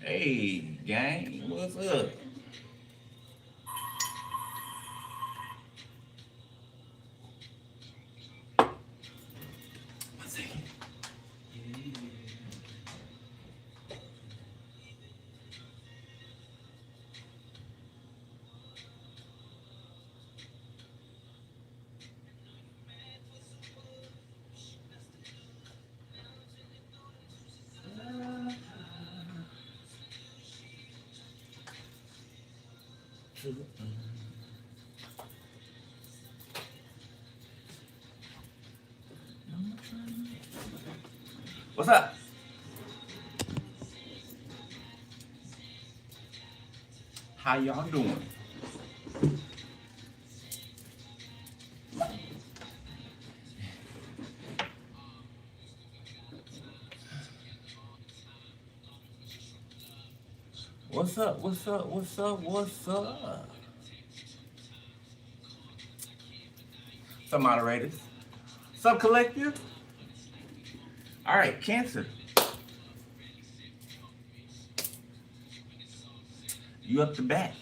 Hey, gang, what's up? One second. What's up? How y'all doing? What's up? What's up? What's up? What's up? Some moderators. Sub collective. All right, Cancer. You up to bat.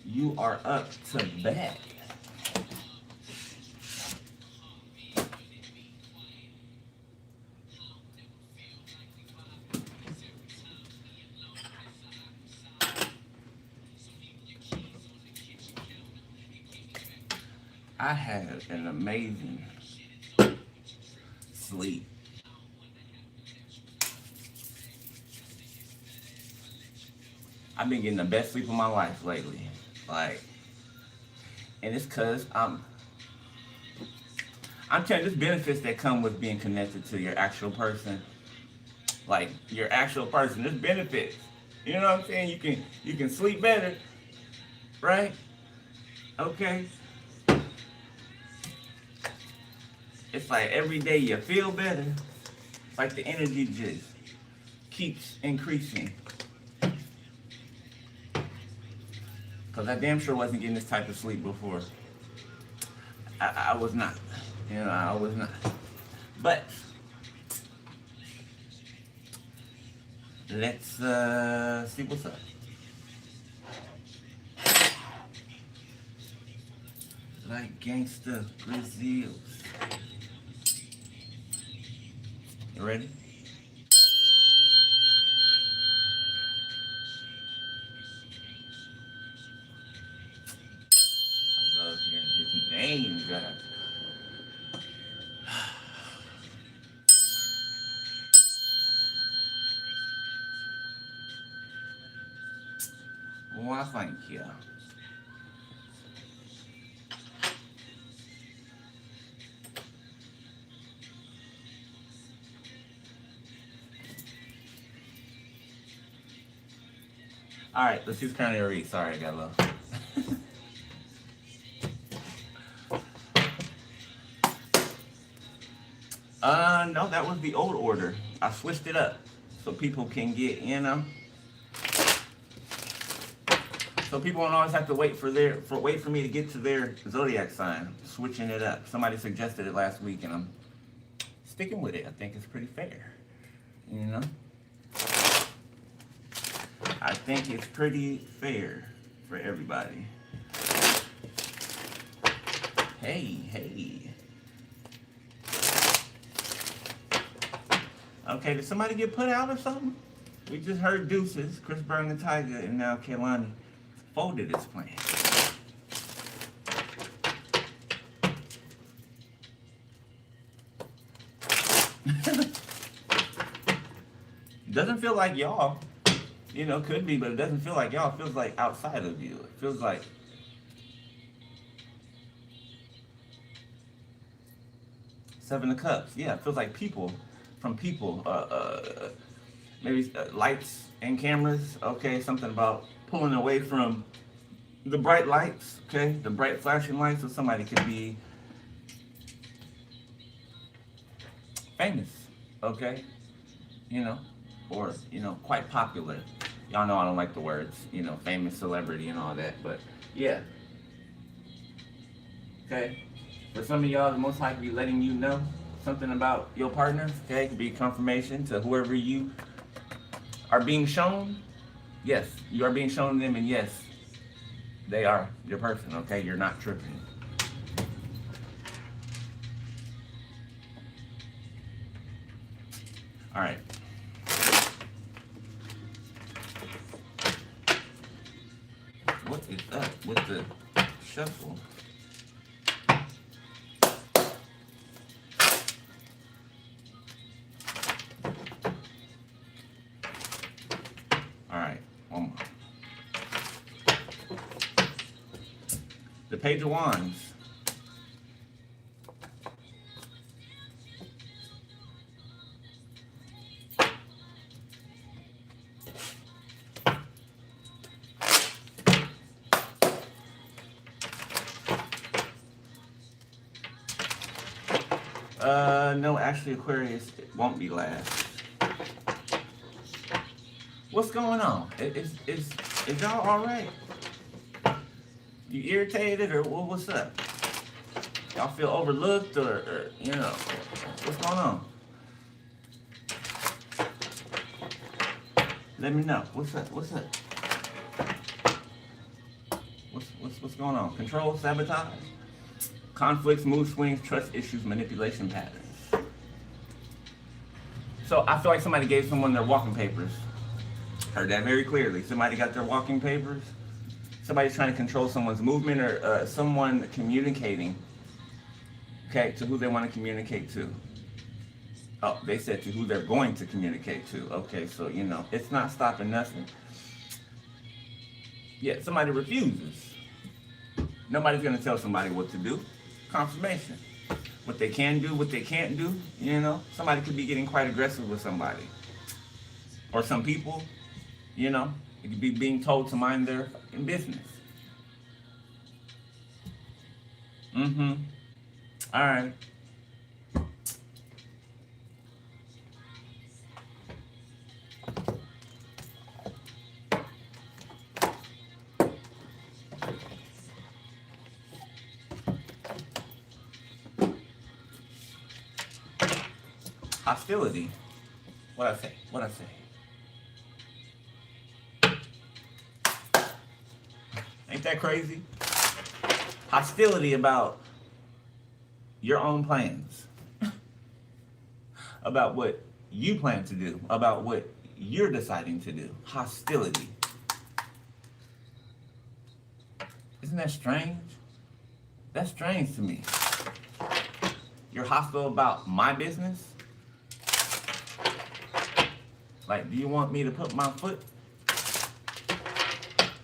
You are up to bat. I had an amazing sleep. I've been getting the best sleep of my life lately. Like, and it's cause I'm telling you, there's benefits that come with being connected to your actual person. Like your actual person. There's benefits. You know what I'm saying? You can sleep better, right? Okay. It's like every day you feel better. It's like the energy just keeps increasing. Because I damn sure wasn't getting this type of sleep before. I was not. You know, I was not. But let's see what's up. Like gangsta Brazils. You ready? I love hearing his name, God. Well, thank you. All right, let's use County read. Sorry, I got low. No, that was the old order. I switched it up so people can get, so people don't always have to wait for me to get to their zodiac sign. Switching it up. Somebody suggested it last week, and I'm sticking with it. I think it's pretty fair. You know, I think it's pretty fair for everybody. Hey, hey. Okay, did somebody get put out or something? We just heard Deuces, Chris Brown and Tiger, and now Kehlani folded his plan. Doesn't feel like y'all. You know, could be, but it doesn't feel like y'all. It feels like outside of you. It feels like Seven of Cups. Yeah, it feels like people from people. Maybe lights and cameras. Okay, something about pulling away from the bright lights. Okay, the bright flashing lights. So somebody could be famous. Okay, you know, or, you know, quite popular. Y'all know I don't like the words, you know, famous celebrity and all that, but yeah. Okay. For some of y'all, the most likely letting you know something about your partner, okay, could be confirmation to whoever you are being shown. Yes, you are being shown them, and yes, they are your person, okay? You're not tripping. All right. What is up with the shuffle? All right, one more. The Page of Wands. No, actually, Aquarius, it won't be last. What's going on? Is y'all all right? You irritated or what's up? Y'all feel overlooked or you know, what's going on? Let me know. What's up? What's up? What's going on? Control, sabotage, conflicts, mood swings, trust issues, manipulation patterns. So I feel like somebody gave someone their walking papers. Heard that very clearly. Somebody got their walking papers. Somebody's trying to control someone's movement or someone communicating, okay, to who they want to communicate to. Oh, they said to who they're going to communicate to. Okay, so, you know, it's not stopping nothing. Yeah, somebody refuses. Nobody's going to tell somebody what to do. Confirmation. What they can do, what they can't do, you know. Somebody could be getting quite aggressive with somebody. Or some people, you know, it could be being told to mind their fucking business. Mm-hmm. All right. Hostility. What I say? What I say? Ain't that crazy? Hostility about your own plans, about what you plan to do, about what you're deciding to do. Hostility. Isn't that strange? That's strange to me. You're hostile about my business? Like, do you want me to put my foot?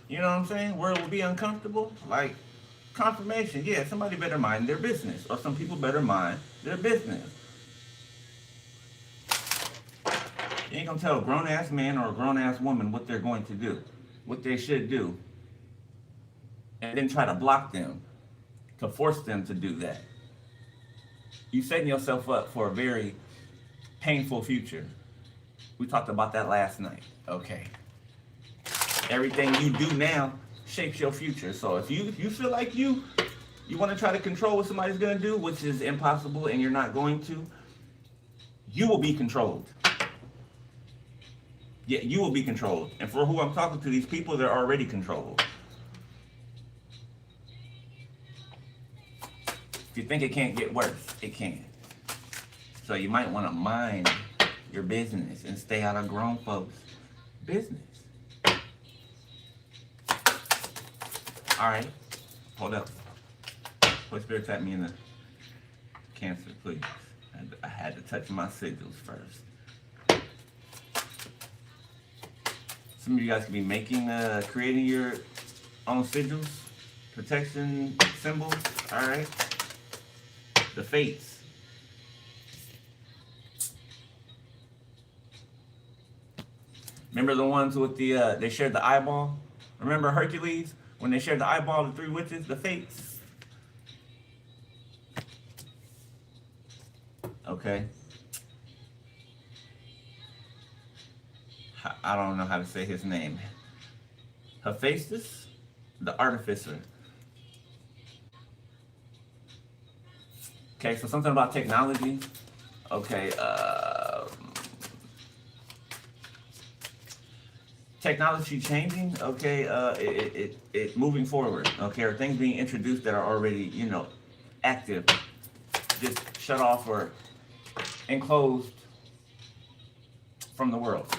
You know what I'm saying? Where it will be uncomfortable? Like, confirmation. Yeah, somebody better mind their business. Or some people better mind their business. You ain't gonna tell a grown-ass man or a grown-ass woman what they're going to do. What they should do. And then try to block them. To force them to do that. You're setting yourself up for a very painful future. We talked about that last night. Okay. Everything you do now shapes your future. So if you feel like you want to try to control what somebody's going to do, which is impossible and you're not going to, you will be controlled. Yeah, you will be controlled. And for who I'm talking to, these people, they're already controlled. If you think it can't get worse, it can. So you might want to mind your business and stay out of grown folks' business. All right, hold up. Holy Spirit, tap me in the Cancer, please. I had to touch my sigils first. Some of you guys could be making, creating your own sigils, protection symbols. All right. The fates. Remember the ones with the, they shared the eyeball? Remember Hercules? When they shared the eyeball, the three witches, the fates? Okay. I don't know how to say his name. Hephaestus, the artificer. Okay, so something about technology. Okay, technology changing. Okay, it moving forward. Okay, or things being introduced that are already, you know, active, just shut off or enclosed from the world.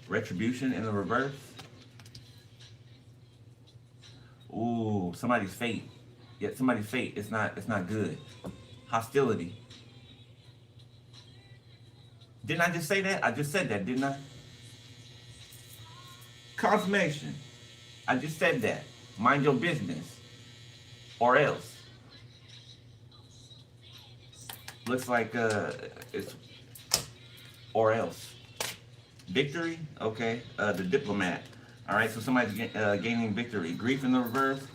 Retribution in the reverse. Ooh, somebody's fate. Yeah, somebody's fate. It's not good. Hostility. Didn't I just say that? I just said that, didn't I? Confirmation. I just said that. Mind your business. Or else. Looks like it's or else. Victory. Okay. The diplomat. All right. So somebody's gaining victory. Grief in the reverse.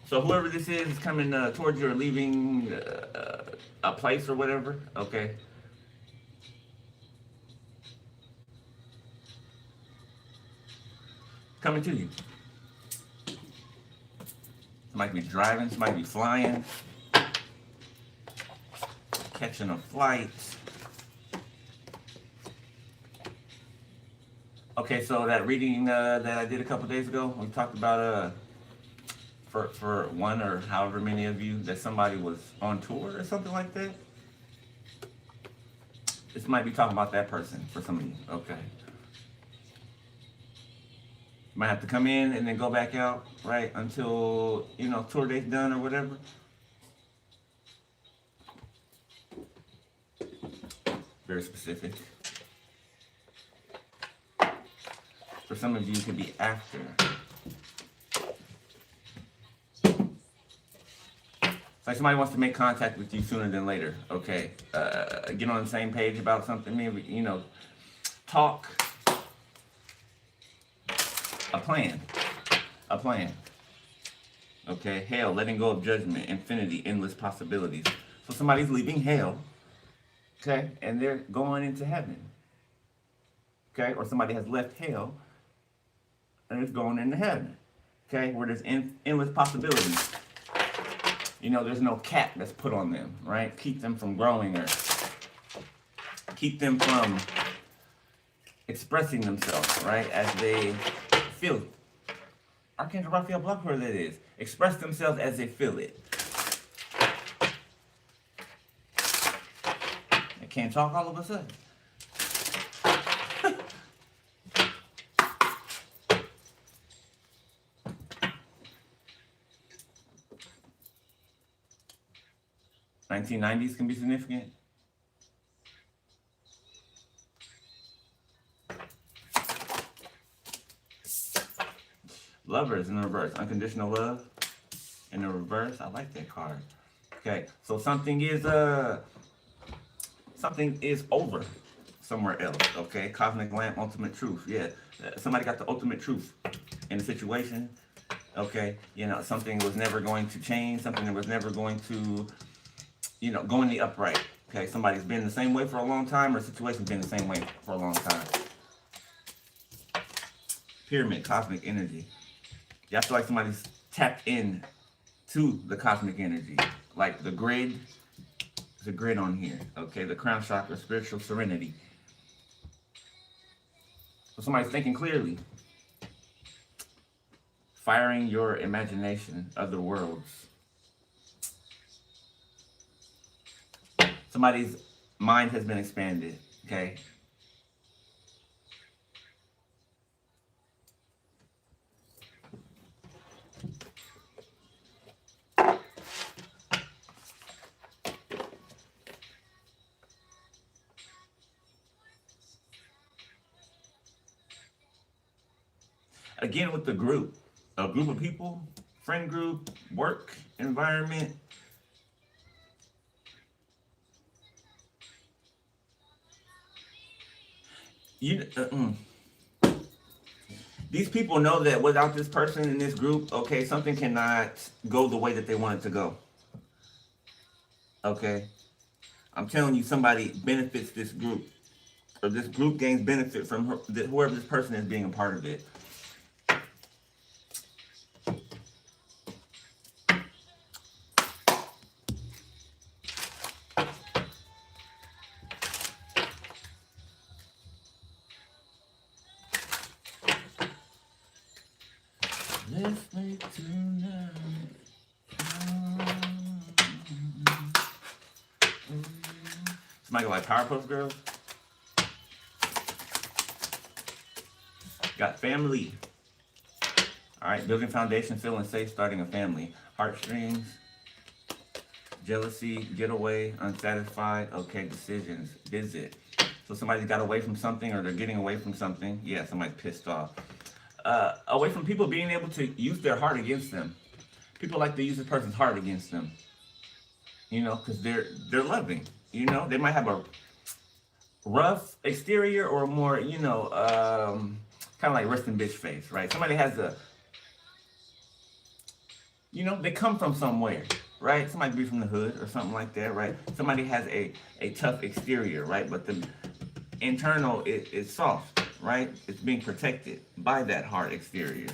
So whoever this is coming towards you or leaving a place or whatever. Okay. Coming to you. Somebody be driving. Somebody be flying. Catching a flight. Okay, so that reading that I did a couple days ago, we talked about for one or however many of you that somebody was on tour or something like that. This might be talking about that person for some of you. Okay. Might have to come in and then go back out, right, until, you know, tour date's done or whatever. Very specific. For some of you, it could be after. It's like somebody wants to make contact with you sooner than later. Okay, get on the same page about something. Maybe, you know, talk. A plan. A plan. Okay, hell, letting go of judgment, infinity, endless possibilities. So somebody's leaving hell. Okay, and they're going into heaven. Okay, or somebody has left hell and is going into heaven. Okay, where there's endless possibilities. You know, there's no cap that's put on them, right? Keep them from growing or keep them from expressing themselves, right? As they feel it. Archangel Raphael, block where that is. Express themselves as they feel it. I can't talk all of a sudden. 1990s can be significant. Lovers in the reverse. Unconditional love in the reverse. I like that card. Okay, so something is over somewhere else. Okay, cosmic lamp, ultimate truth. Yeah, somebody got the ultimate truth in the situation. Okay, you know, something was never going to change. Something that was never going to, you know, go in the upright. Okay, somebody's been the same way for a long time, or a situation's been the same way for a long time. Pyramid, cosmic energy. Yeah, I feel like somebody's tapped in to the cosmic energy. Like the grid, there's a grid on here. Okay, the crown chakra, spiritual serenity. So somebody's thinking clearly. Firing your imagination of the worlds. Somebody's mind has been expanded, okay? Again, with the group, a group of people, friend group, work environment. These people know that without this person in this group, okay, something cannot go the way that they want it to go. Okay? I'm telling you, somebody benefits this group. or this group gains benefit from whoever this person is being a part of it. Let's make tonight. Somebody like Powerpuff Girls. Got family. All right, building foundation, feeling safe, starting a family. Heartstrings, jealousy, getaway, unsatisfied. Okay, decisions, visit. So somebody got away from something, or they're getting away from something. Yeah, somebody's pissed off. Away from people being able to use their heart against them. People like to use this person's heart against them. You know, because they're loving. You know, they might have a rough exterior or more, you know, kind of like resting bitch face, right? Somebody has a, you know, they come from somewhere, right? Somebody be from the hood or something like that, right? Somebody has a tough exterior, right? But the internal is soft, right? It's being protected by that hard exterior.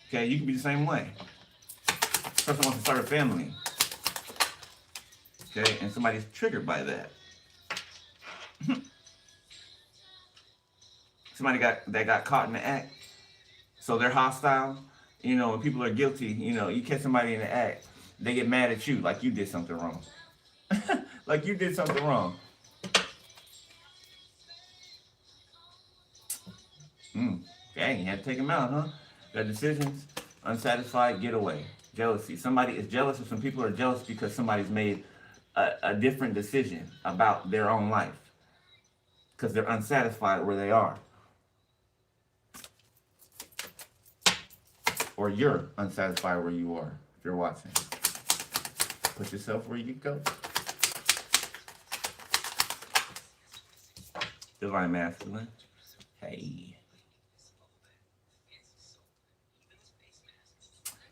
Okay, you can be the same way. Person wants to start a family. Okay, and somebody's triggered by that. Somebody got caught in the act, so they're hostile. You know, when people are guilty, you know, you catch somebody in the act, they get mad at you like you did something wrong. Like you did something wrong. Dang, you had to take them out, huh? Got decisions, unsatisfied, getaway, jealousy. Somebody is jealous, or some people are jealous because somebody's made a different decision about their own life because they're unsatisfied where they are. Or you're unsatisfied where you are if you're watching. Put yourself where you go. Divine masculine. Hey.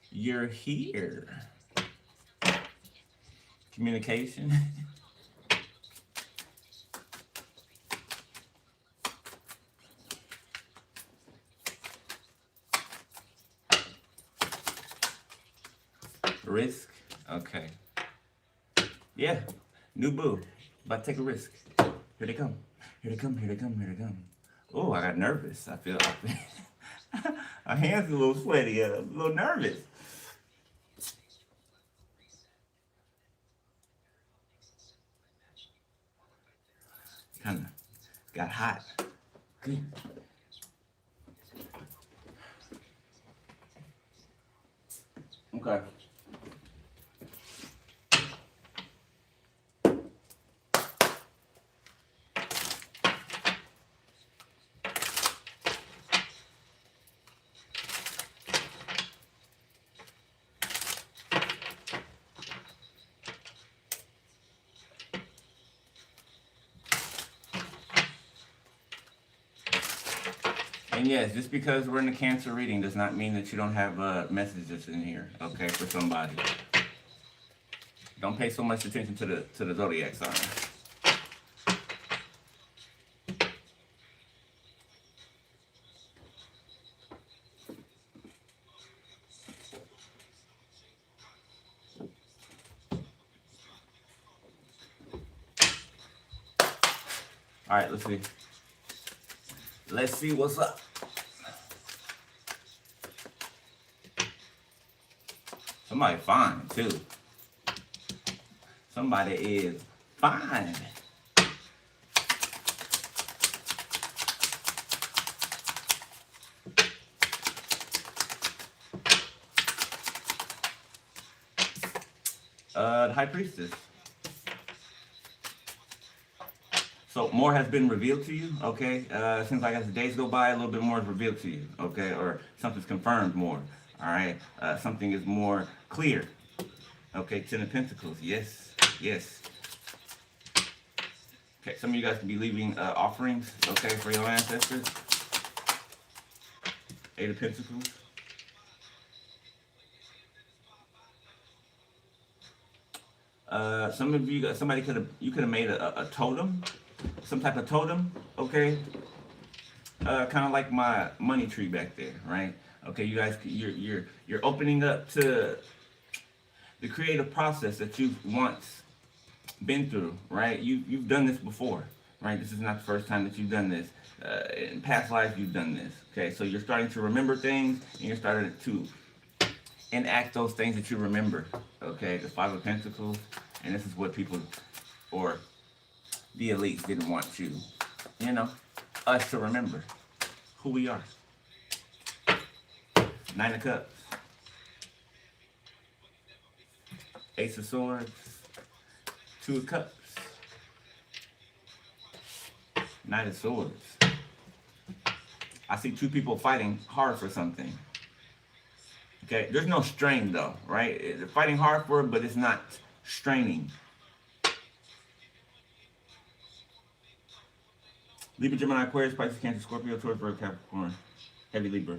You're here. Communication. Risk. Okay. Yeah. New boo. About to take a risk. Here they come. Here they come. Here they come. Here they come. Oh, I got nervous. I feel my hands are a little sweaty. A little nervous. Kind of got hot. Good. Okay. And yes, just because we're in the Cancer reading does not mean that you don't have messages in here, okay, for somebody. Don't pay so much attention to the zodiac sign. All right, let's see. Let's see what's up. Somebody fine, too. Somebody is fine. The High Priestess. So more has been revealed to you, okay? Seems like as the days go by, a little bit more is revealed to you, okay? Or something's confirmed more, all right? Something is more clear, okay? Ten of Pentacles, yes, yes. Okay, some of you guys could be leaving offerings, okay, for your ancestors. Eight of Pentacles. Some of you, you could have made a totem, some type of totem, okay? Kind of like my money tree back there, right? Okay, you guys, you're opening up to the creative process that you've once been through, right? You've done this before, right? This is not the first time that you've done this. In past lives, you've done this. Okay, so you're starting to remember things, and you're starting to enact those things that you remember. Okay, the Five of Pentacles, and this is what people or the elites didn't want you know, us to remember who we are. Nine of Cups, Ace of Swords, Two of Cups, Knight of Swords. I see two people fighting hard for something. Okay, there's no strain though, right? They're fighting hard for it, but it's not straining. Libra, Gemini, Aquarius, Pisces, Cancer, Scorpio, Taurus, Virgo, Capricorn, Heavy Libra.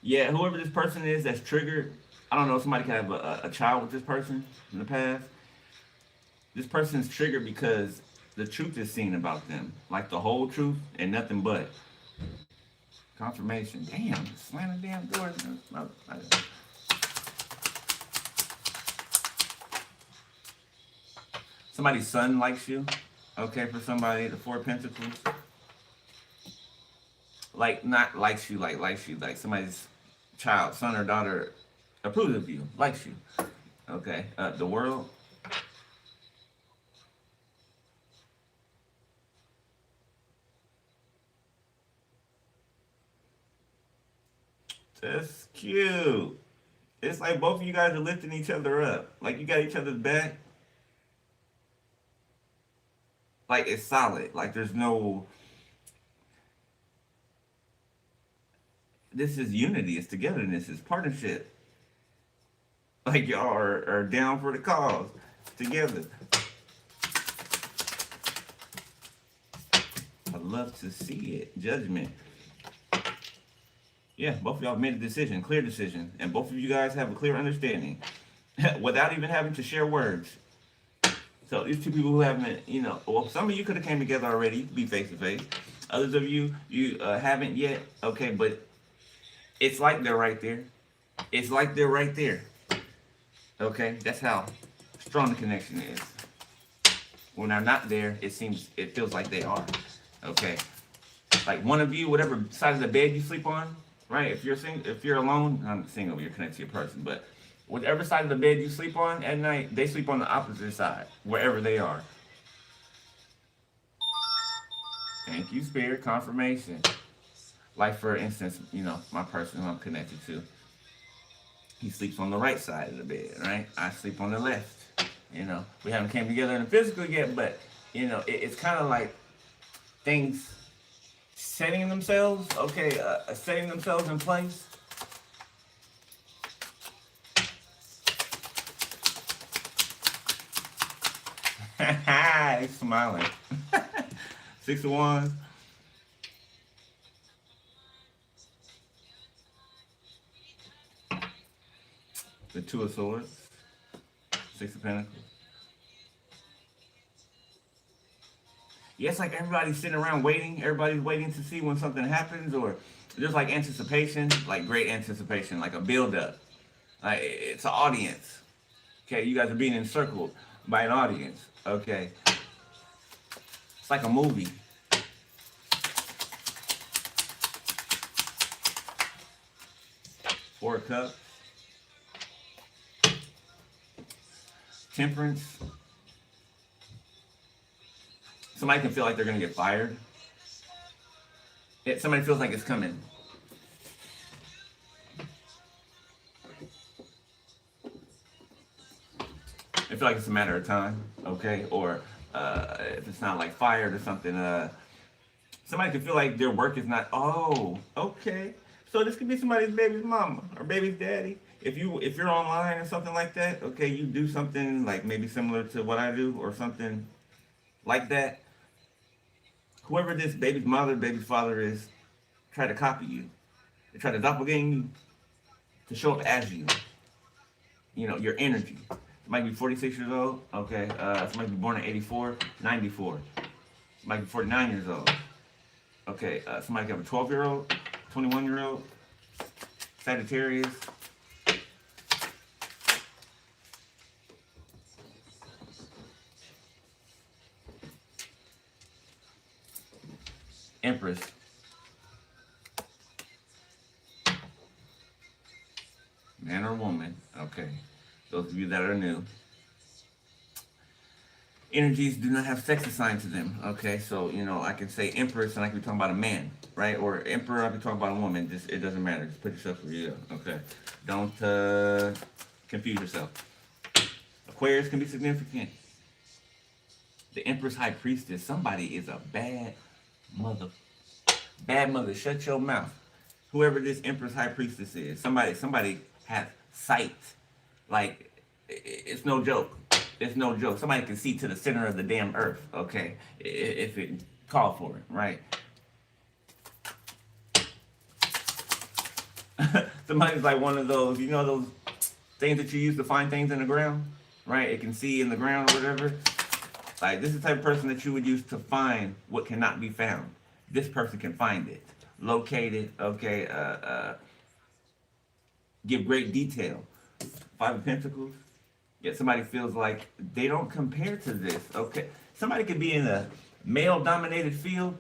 Yeah, whoever this person is that's triggered, I don't know, somebody could have a child with this person in the past. This person's triggered because the truth is seen about them. Like the whole truth and nothing but. Confirmation. Damn, slamming damn doors. Somebody's son likes you. Okay, for somebody, the Four of Pentacles. Like, not likes you, like somebody's child, son or daughter approves of you, likes you. Okay, the World. That's cute. It's like both of you guys are lifting each other up. Like you got each other's back. Like it's solid. Like there's no. This is unity. It's togetherness. It's partnership. Like y'all are down for the cause together. I love to see it. Judgment. Yeah, both of y'all made a decision, clear decision, and both of you guys have a clear understanding without even having to share words. So these two people who haven't, you know, well, some of you could have came together already, be face to face. Others of you, haven't yet. Okay, but it's like they're right there. It's like they're right there. Okay, that's how strong the connection is. When they're not there, it feels like they are. Okay, like one of you, whatever side of the bed you sleep on. Right, if you're alone, I'm single, you're connected to your person, but whatever side of the bed you sleep on at night, they sleep on the opposite side, wherever they are. Thank you, Spirit, confirmation. Like for instance, you know, my person who I'm connected to, he sleeps on the right side of the bed, right? I sleep on the left. You know, we haven't came together in the physical yet, but you know, it's kind of like things setting themselves, okay, setting themselves in place. He's smiling. Six of Wands. The Two of Swords. Six of Pentacles. Yeah, it's like everybody's sitting around waiting. Everybody's waiting to see when something happens, or there's like anticipation, like great anticipation, like a build-up. Like it's an audience. Okay, you guys are being encircled by an audience. Okay, it's like a movie. Four of Cups. Temperance. Somebody can feel like they're going to get fired. Somebody feels like it's coming. I feel like it's a matter of time, okay? Or if it's not like fired or something, somebody can feel like their work is not, oh, okay. So this could be somebody's baby's mama or baby's daddy. If you're online or something like that, okay, you do something like maybe similar to what I do or something like that. Whoever this baby's mother, baby's father is, try to copy you. They try to doppelganger you to show up as you. your energy. Somebody be 46 years old, okay. Somebody be born in 84, 94. Somebody be 49 years old, okay. Somebody can have a 12-year-old, 21-year-old, Sagittarius. Empress. Man or woman, okay. Those of you that are new. Energies do not have sex assigned to them, okay? So, I can say Empress and I can be talking about a man, right? Or Emperor, I can talk about a woman. Just, it doesn't matter. Just put yourself where you are, okay? Don't confuse yourself. Aquarius can be significant. The Empress High Priestess, somebody is a bad mother. Bad mother, shut your mouth. Whoever this Empress High Priestess is, somebody has sight. Like, it's no joke. It's no joke. Somebody can see to the center of the damn earth, okay? If it called for it, right? Somebody's like one of those, those things that you use to find things in the ground, right? It can see in the ground or whatever. Like, this is the type of person that you would use to find what cannot be found. This person can find it, locate it, okay? Give great detail. Five of Pentacles. Yet somebody feels like they don't compare to this, okay? Somebody could be in a male-dominated field,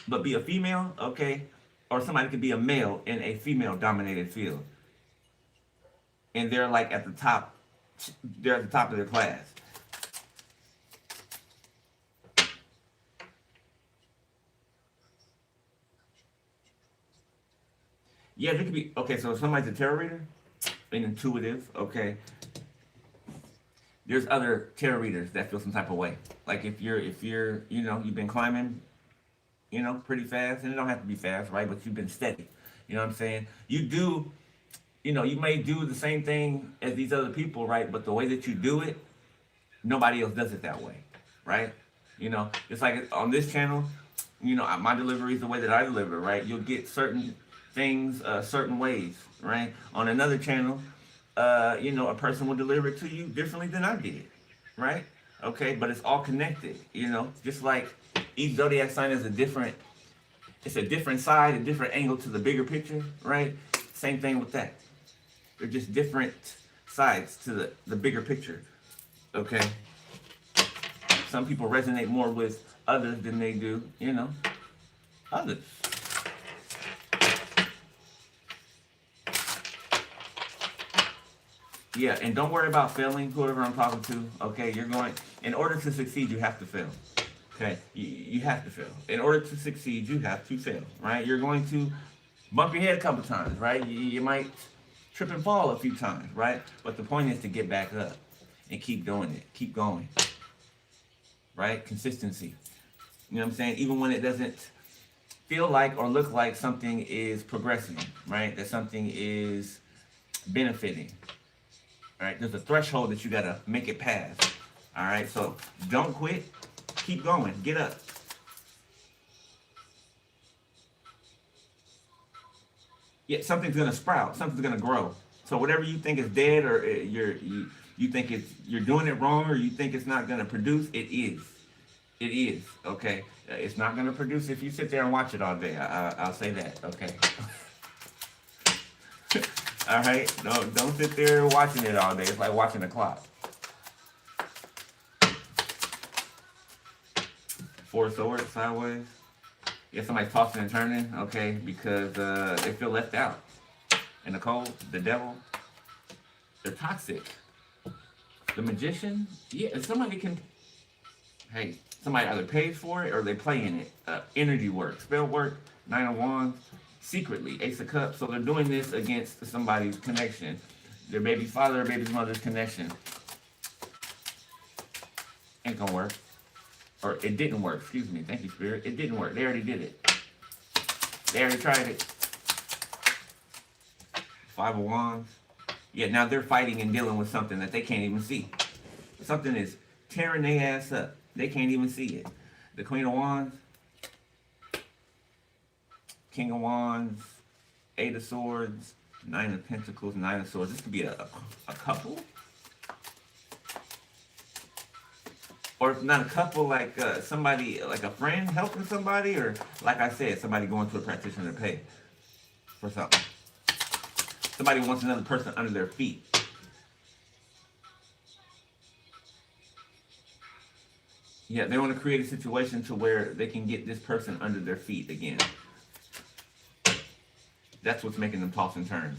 but be a female, okay? Or somebody could be a male in a female-dominated field. And they're like at the top, they're at the top of their class. Yeah, they could be, okay, so if somebody's a tarot reader, an intuitive, okay? There's other tarot readers that feel some type of way. Like if you're, you've been climbing, pretty fast, and it don't have to be fast, right? But you've been steady. You know what I'm saying? You do, you may do the same thing as these other people, right? But the way that you do it, nobody else does it that way, right? It's like on this channel, my delivery is the way that I deliver, right? You'll get certain things certain ways, right? On another channel, a person will deliver it to you differently than I did, right? Okay, but it's all connected, just like each zodiac sign is it's a different side, a different angle to the bigger picture, right? Same thing with that. They're just different sides to the bigger picture, okay? Some people resonate more with others than they do, others. Yeah, and don't worry about failing, whoever I'm talking to, okay? In order to succeed, you have to fail, okay? You have to fail. In order to succeed, you have to fail, right? You're going to bump your head a couple times, right? You might trip and fall a few times, right? But the point is to get back up and keep doing it, keep going, right? Consistency. You know what I'm saying? Even when it doesn't feel like or look like something is progressing, right? That something is benefiting. All right, there's a threshold that you gotta make it past. All right, so don't quit. Keep going. Get up. Yeah, something's gonna sprout. Something's gonna grow. So whatever you think is dead, or you think you're doing it wrong, or you think it's not gonna produce, it is. It is. Okay, it's not gonna produce if you sit there and watch it all day. I'll say that. Okay. All right, don't sit there watching it all day. It's like watching the clock. Four of Swords sideways. Yeah, somebody's tossing and turning, okay, because they feel left out. In the cold, the devil, they're toxic. The Magician, yeah, somebody can, hey, somebody either pays for it or they play in it. Energy work, spell work, Nine of Wands. Secretly, Ace of Cups. So they're doing this against somebody's connection, their baby father or baby mother's connection. Ain't gonna work, or it didn't work. Excuse me. Thank you, Spirit. It didn't work. They already did it. They already tried it. Five of Wands. Yeah, now they're fighting and dealing with something that they can't even see. Something is tearing their ass up. They can't even see it. The Queen of Wands. King of Wands, Eight of Swords, Nine of Pentacles, Nine of Swords. This could be a couple. Or if not a couple, like somebody, like a friend helping somebody, or like I said, somebody going to a practitioner to pay for something. Somebody wants another person under their feet. Yeah, they want to create a situation to where they can get this person under their feet again. That's what's making them toss and turn.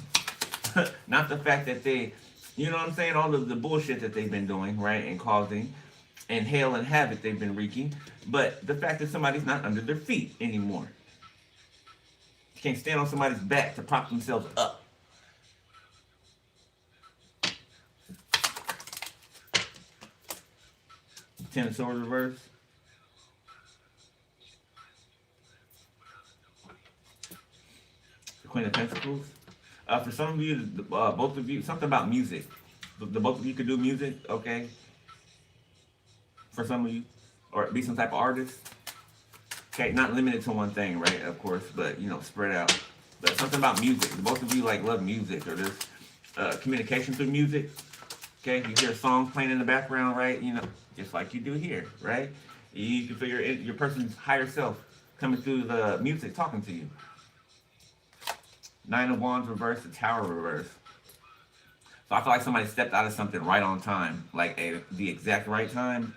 Not the fact that they, you know what I'm saying, all of the bullshit that they've been doing, right, and causing, and hell and havoc they've been wreaking, but the fact that somebody's not under their feet anymore. You can't stand on somebody's back to prop themselves up. Ten of Swords reverse. The Queen of Pentacles. For some of you, both of you, something about music. The both of you could do music, okay? For some of you, or be some type of artist. Okay, not limited to one thing, right? Of course, but you know, spread out. But something about music. Both of you like love music, or there's communication through music. Okay, you hear songs playing in the background, right? You know, just like you do here, right? You can figure your person's higher self coming through the music, talking to you. Nine of Wands reverse, the Tower reverse. So I feel like somebody stepped out of something right on time, like the exact right time,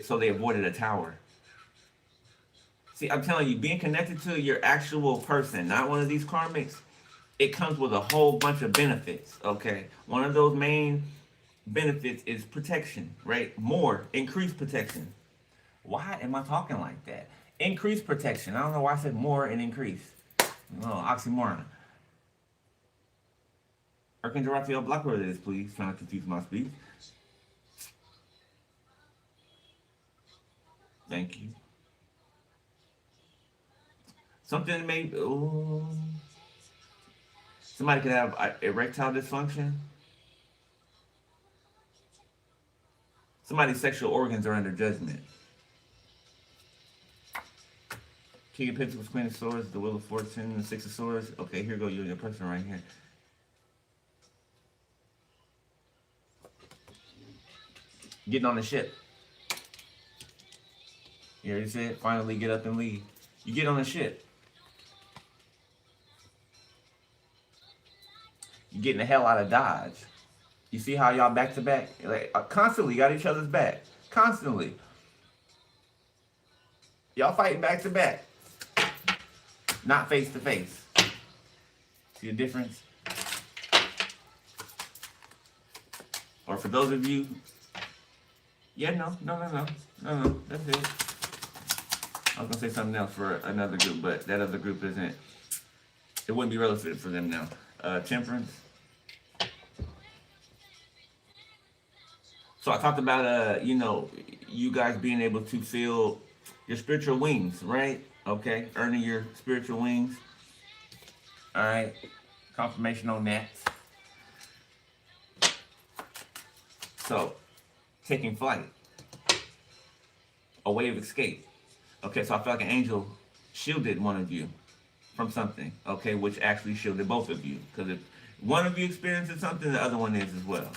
so they avoided a tower. See, I'm telling you, being connected to your actual person, not one of these karmics, it comes with a whole bunch of benefits, okay? One of those main benefits is protection, right? More, increased protection. Why am I talking like that? Increased protection. I don't know why I said more and increase. No, oxymoron. Archangel Raphael, block where it is, please. Trying to confuse my speech. Thank you. Something may... Ooh. Somebody could have erectile dysfunction. Somebody's sexual organs are under judgment. King of Pentacles, Queen of Swords, the Wheel of Fortune, the Six of Swords. Okay, here go you and your person right here. Getting on the ship. You already said, finally get up and leave. You get on the ship. You're getting the hell out of Dodge. You see how y'all back to back? Like, constantly got each other's back. Constantly. Y'all fighting back to back. Not face to face. See the difference? Or for those of you, yeah, no, that's it. I was gonna say something else for another group, but that other group isn't, it wouldn't be relevant for them now. Temperance. So I talked about, you know, you guys being able to feel your spiritual wings, right? Okay, earning your spiritual wings. All right, confirmation on that. So, taking flight, a way of escape. Okay, so I feel like an angel shielded one of you from something, okay, which actually shielded both of you. Because if one of you experiences something, the other one is as well.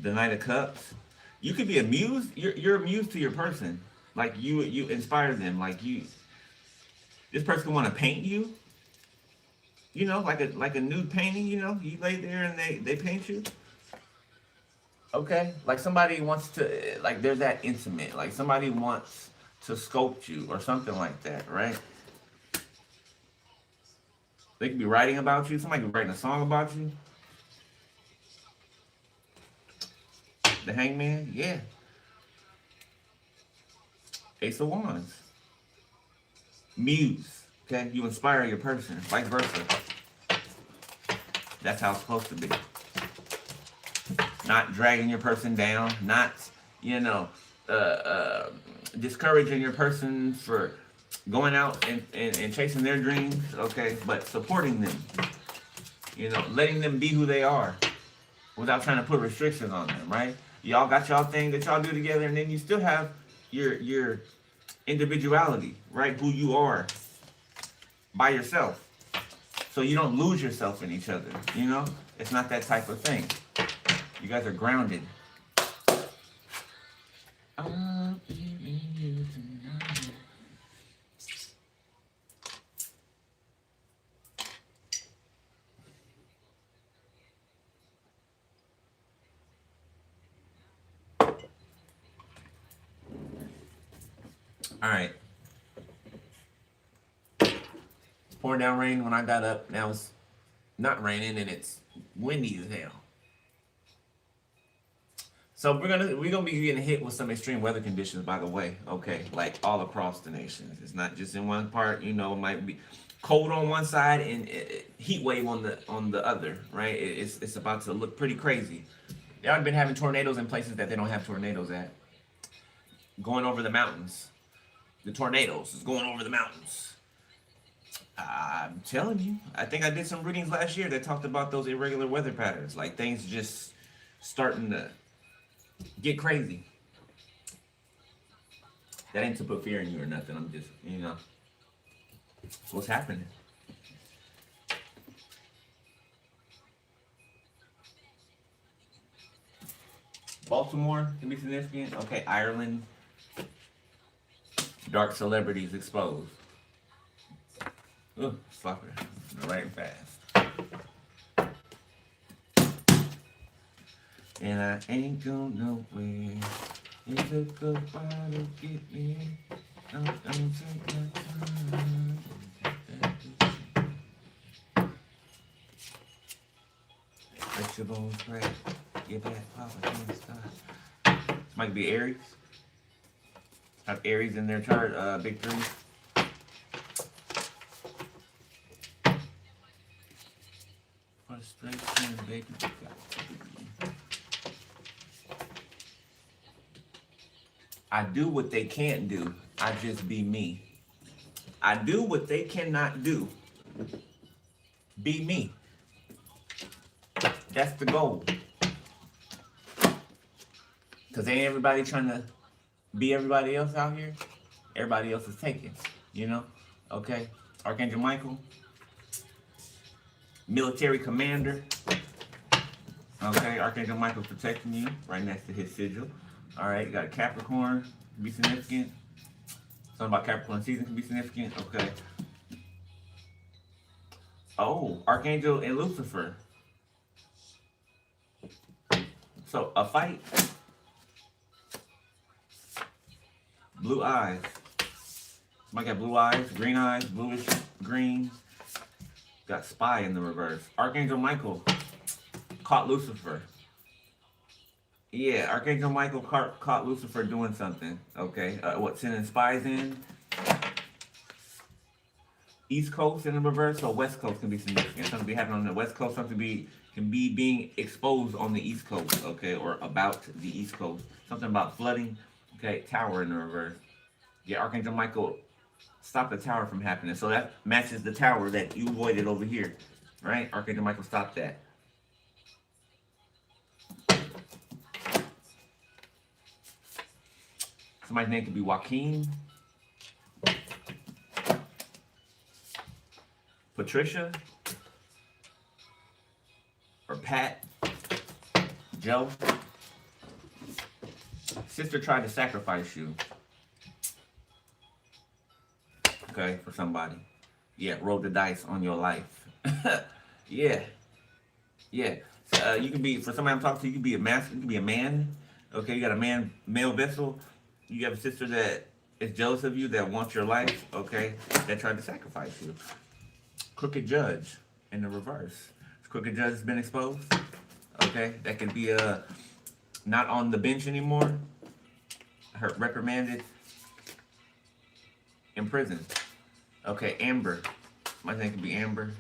The Knight of Cups. You could be amused. You're amused to your person. Like you inspire them. Like this person can want to paint you. You know, like a nude painting. You know, you lay there and they paint you. Okay, like somebody wants to, like they're that intimate. Like somebody wants to sculpt you or something like that, right? They could be writing about you. Somebody could be writing a song about you. The Hangman, yeah. Ace of Wands. Muse, okay? You inspire your person, vice versa. That's how it's supposed to be. Not dragging your person down, not, you know, discouraging your person for going out and chasing their dreams, okay? But supporting them, you know, letting them be who they are without trying to put restrictions on them, right? Y'all got y'all thing that y'all do together, and then you still have your individuality, right? Who you are by yourself. So you don't lose yourself in each other, you know? It's not that type of thing. You guys are grounded. I'll be in you tonight. All right. Pouring down rain when I got up. Now it's not raining and it's windy as hell. So we're gonna be getting hit with some extreme weather conditions, by the way. Okay, like all across the nations. It's not just in one part. You know, it might be cold on one side and heat wave on the other. Right? It's about to look pretty crazy. Y'all been having tornadoes in places that they don't have tornadoes at. Going over the mountains. The tornadoes is going over the mountains. I'm telling you. I think I did some readings last year that talked about those irregular weather patterns. Like things just starting to get crazy. That ain't to put fear in you or nothing. I'm just, you know, what's happening. Baltimore can be significant. Okay, Ireland. Dark celebrities exposed. Ooh, slapper. Right fast. And I ain't going nowhere. It took a while to get me. I'm take my time. Vegetables, bread. Get that pop again, stop. This might be Aries. Have Aries in their chart, big three. Frustration, baby. I do what they can't do. I just be me. I do what they cannot do. Be me. That's the goal. Because ain't everybody trying to be everybody else out here? Everybody else is taken, you know? Okay? Archangel Michael, military commander. Okay, Archangel Michael protecting you right next to his sigil. All right, you got a Capricorn, can be significant. Something about Capricorn season can be significant. Okay. Oh, Archangel and Lucifer. So, a fight. Blue eyes. Somebody got blue eyes, green eyes, bluish, green. Got spy in the reverse. Archangel Michael caught Lucifer. Yeah, Archangel Michael caught Lucifer doing something. Okay, what, sending spies in? East Coast in the reverse, so West Coast can be significant. Something be happening on the West Coast, something can be being exposed on the East Coast, okay, or about the East Coast. Something about flooding, okay, tower in the reverse. Yeah, Archangel Michael stopped the tower from happening. So that matches the tower that you avoided over here, right? Archangel Michael stopped that. Somebody's name could be Joaquin, Patricia, or Pat, Joe. Sister tried to sacrifice you. Okay, for somebody. Yeah, roll the dice on your life. Yeah. Yeah. You can be, for somebody I'm talking to, you can be a master, you can be a man. Okay, you got a male vessel. You have a sister that is jealous of you, that wants your life, okay, that tried to sacrifice you. Crooked judge in the reverse. Crooked judge has been exposed. Okay, that could be not on the bench anymore. Her reprimanded, in prison. Okay, amber. My name could be amber.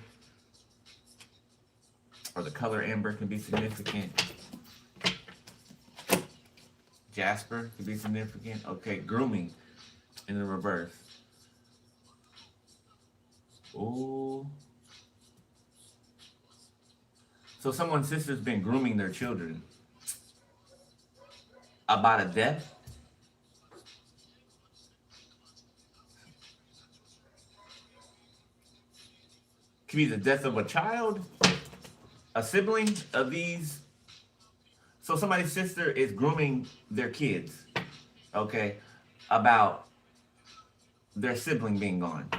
Or the color amber can be significant. Jasper could be significant. Okay, grooming in the reverse. Ooh. So someone's sister's been grooming their children about a death. Could be the death of a child, a sibling of these. So somebody's sister is grooming their kids, okay, about their sibling being gone.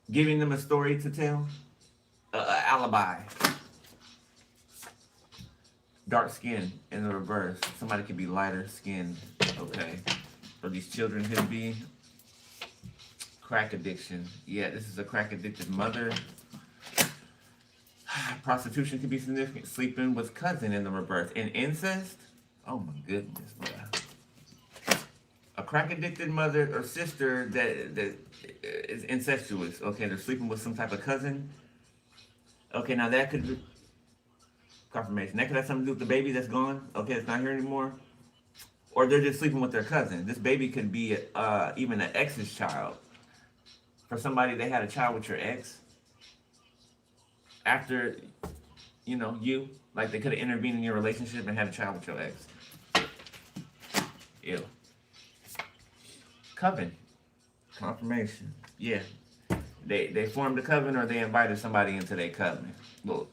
Giving them a story to tell, alibi. Dark skin in the reverse. Somebody could be lighter skinned, okay. Or these children could be. Crack addiction. Yeah, this is a crack addicted mother. Prostitution could be significant. Sleeping with cousin in the reverse. And incest? Oh my goodness, bro. A crack addicted mother or sister that is incestuous. Okay, they're sleeping with some type of cousin. Okay, now that could be confirmation. That could have something to do with the baby that's gone. Okay, it's not here anymore. Or they're just sleeping with their cousin. This baby could be even an ex's child. For somebody, they had a child with your ex. After, you. Like, they could have intervened in your relationship and had a child with your ex. Ew. Coven. Confirmation. Yeah. They formed a coven or they invited somebody into their coven. Well,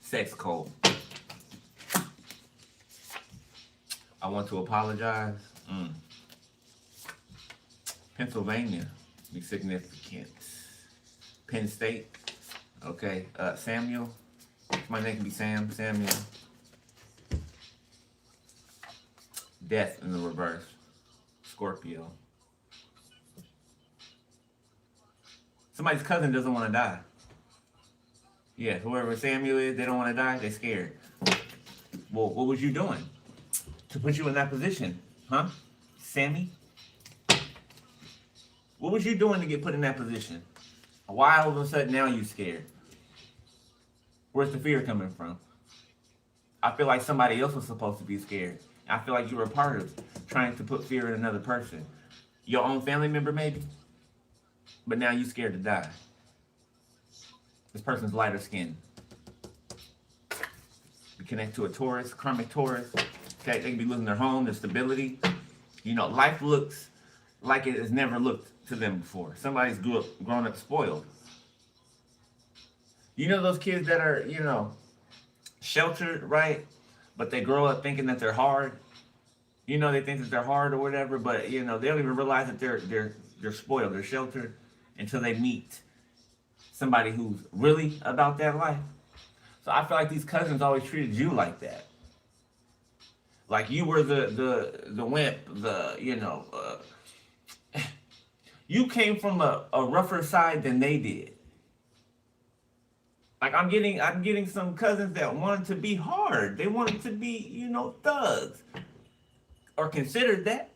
sex cult. I want to apologize. Pennsylvania, be significant. Penn State, okay. Samuel, my name can be Samuel. Death in the reverse. Scorpio. Somebody's cousin doesn't want to die. Yeah, whoever Samuel is, they don't want to die, they're scared. Well, what was you doing to put you in that position? Huh? Sammy? What was you doing to get put in that position? Why all of a sudden now you scared? Where's the fear coming from? I feel like somebody else was supposed to be scared. I feel like you were a part of trying to put fear in another person. Your own family member maybe? But now you're scared to die. This person's lighter skin. You connect to a Taurus, karmic Taurus. Okay, they can be losing their home, their stability. Life looks like it has never looked to them before. Somebody's grown up spoiled. Those kids that are, sheltered, right? But they grow up thinking that they're hard. They think that they're hard or whatever, but they don't even realize that they're spoiled, they're sheltered until they meet somebody who's really about that life. So I feel like these cousins always treated you like that. Like you were the wimp, you came from a rougher side than they did. Like I'm getting some cousins that wanted to be hard. They wanted to be, thugs. Or considered that.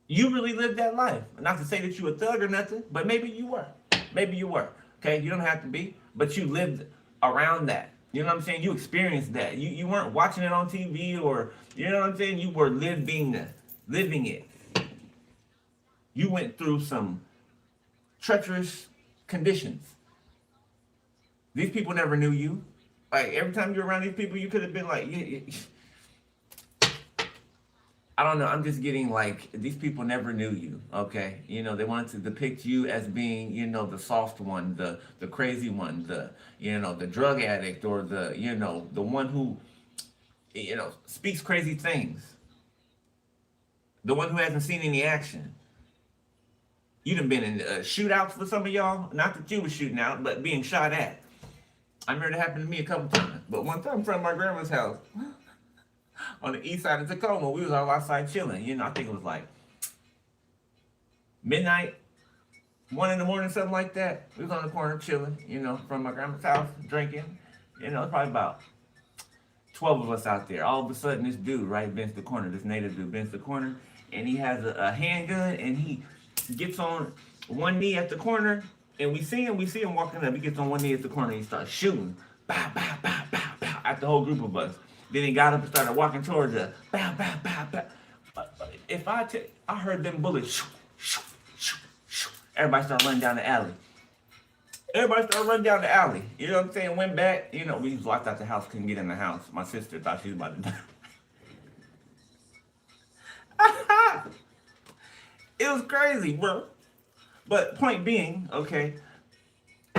You really lived that life. Not to say that you a thug or nothing, but maybe you were. Maybe you were. Okay, you don't have to be, but you lived around that. You know what I'm saying? You experienced that. You weren't watching it on TV or, you know what I'm saying? You were living it. You went through some treacherous conditions. These people never knew you. Like, every time you're around these people, you could have been like, I don't know. I'm just getting like, these people never knew you, okay? They wanted to depict you as being, the soft one, the crazy one, the drug addict or the one who, speaks crazy things. The one who hasn't seen any action. You done been in shootouts for some of y'all. Not that you was shooting out, but being shot at. I remember it happened to me a couple times. But one time in front of my grandma's house, on the east side of Tacoma, we was all outside chilling. I think it was like midnight, 1 in the morning, something like that. We was on the corner chilling, from my grandma's house, drinking. It's probably about 12 of us out there. All of a sudden, this dude, right, bends the corner. This native dude bends the corner, and he has a handgun, and he gets on one knee at the corner, and we see him walking up. He gets on one knee at the corner, and he starts shooting. Bow, bow, bow, bow, bow, at the whole group of us. Then he got up and started walking towards us. Bow, bow, bow, bow. I heard them bullets. Shoo, shoo, shoo, shoo. Everybody started running down the alley. You know what I'm saying? Went back. We was locked out the house. Couldn't get in the house. My sister thought she was about to die. It was crazy, bro. But point being, okay,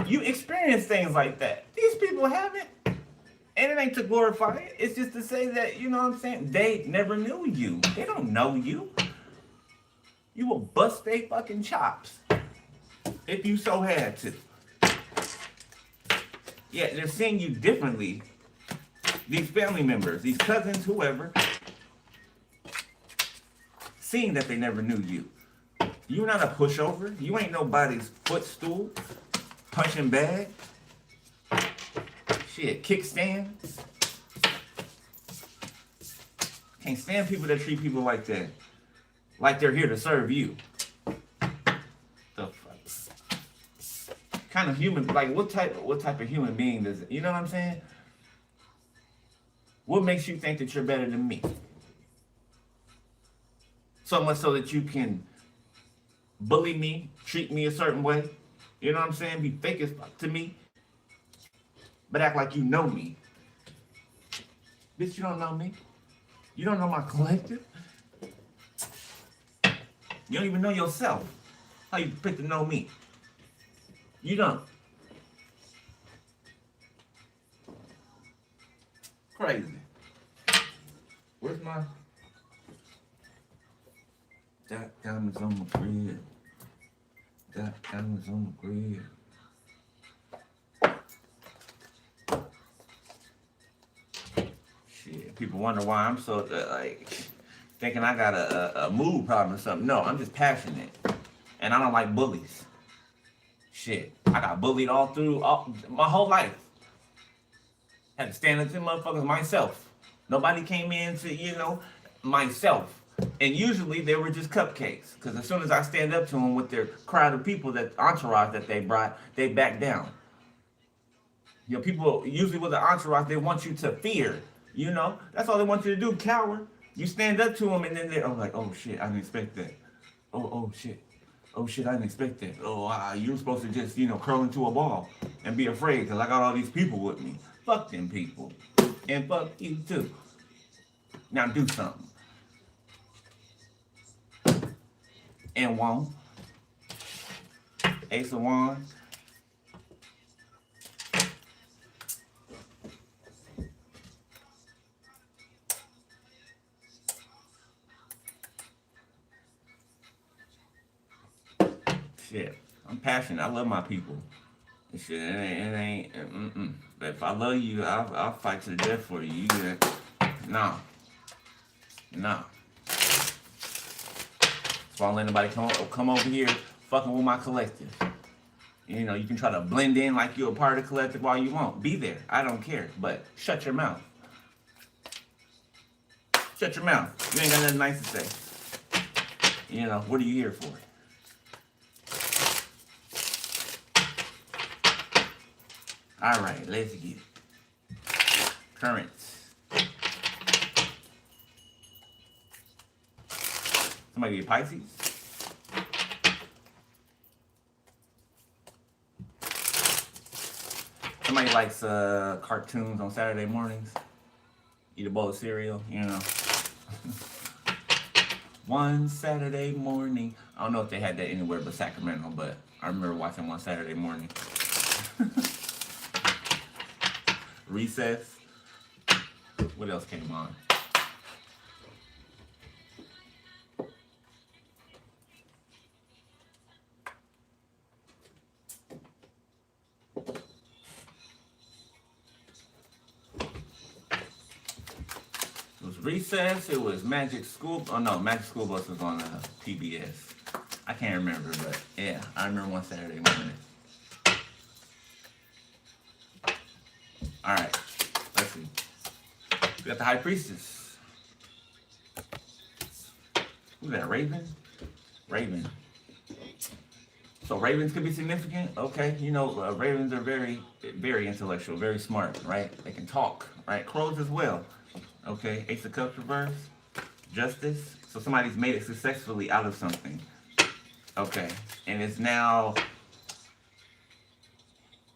you experience things like that. These people haven't. And it ain't to glorify it. It's just to say that, you know what I'm saying? They never knew you. They don't know you. You will bust their fucking chops if you so had to. Yeah, they're seeing you differently. These family members, these cousins, whoever, seeing that they never knew you. You're not a pushover. You ain't nobody's footstool, punching bag. Shit, kickstand. Can't stand people that treat people like that. Like they're here to serve you. The fuck? Kind of human, like what type of human being does it? You know what I'm saying? What makes you think that you're better than me? So much so that you can bully me, treat me a certain way. You know what I'm saying? Be fake as fuck to me. But act like you know me. Bitch, you don't know me. You don't know my collective. You don't even know yourself. How you pick to know me? You don't. Crazy. Where's my diamonds on my grid? Diamonds on my grid. Shit, people wonder why I'm so like thinking I got a mood problem or something. No, I'm just passionate, and I don't like bullies. Shit, I got bullied all through my whole life. Had to stand up to motherfuckers myself. Nobody came in to, myself. And usually they were just cupcakes. Because as soon as I stand up to them with their crowd of people, that entourage that they brought, they back down. People usually with the entourage, they want you to fear. That's all they want you to do, cower. You stand up to them and then they're like, oh shit, I didn't expect that. Oh shit. Oh shit, I didn't expect that. Oh, you were supposed to just, curl into a ball and be afraid because I got all these people with me. Fuck them people. And fuck you too. Now do something. And won't. Ace of Wands. Shit, I'm passionate. I love my people. Shit, it ain't. But if I love you, I'll fight to the death for you. You get it? No. So I don't let anybody come over here fucking with my collective. You can try to blend in like you're a part of the collective all you want. Be there. I don't care. But shut your mouth. Shut your mouth. You ain't got nothing nice to say. What are you here for? All right, let's get it. Currents. Somebody get Pisces. Somebody likes cartoons on Saturday mornings. Eat a bowl of cereal, One Saturday morning. I don't know if they had that anywhere but Sacramento, but I remember watching one Saturday morning. Recess. What else came on? It was Recess. It was Magic School. Oh no, Magic School Bus was on PBS. I can't remember, but yeah, I remember one Saturday morning. All right, let's see. We got the High Priestess. Who's that, Raven? Raven. So ravens can be significant, okay? Ravens are very, very intellectual, very smart, right? They can talk, right? Crows as well, okay? Ace of Cups reverse, Justice. So somebody's made it successfully out of something, okay? And it's now,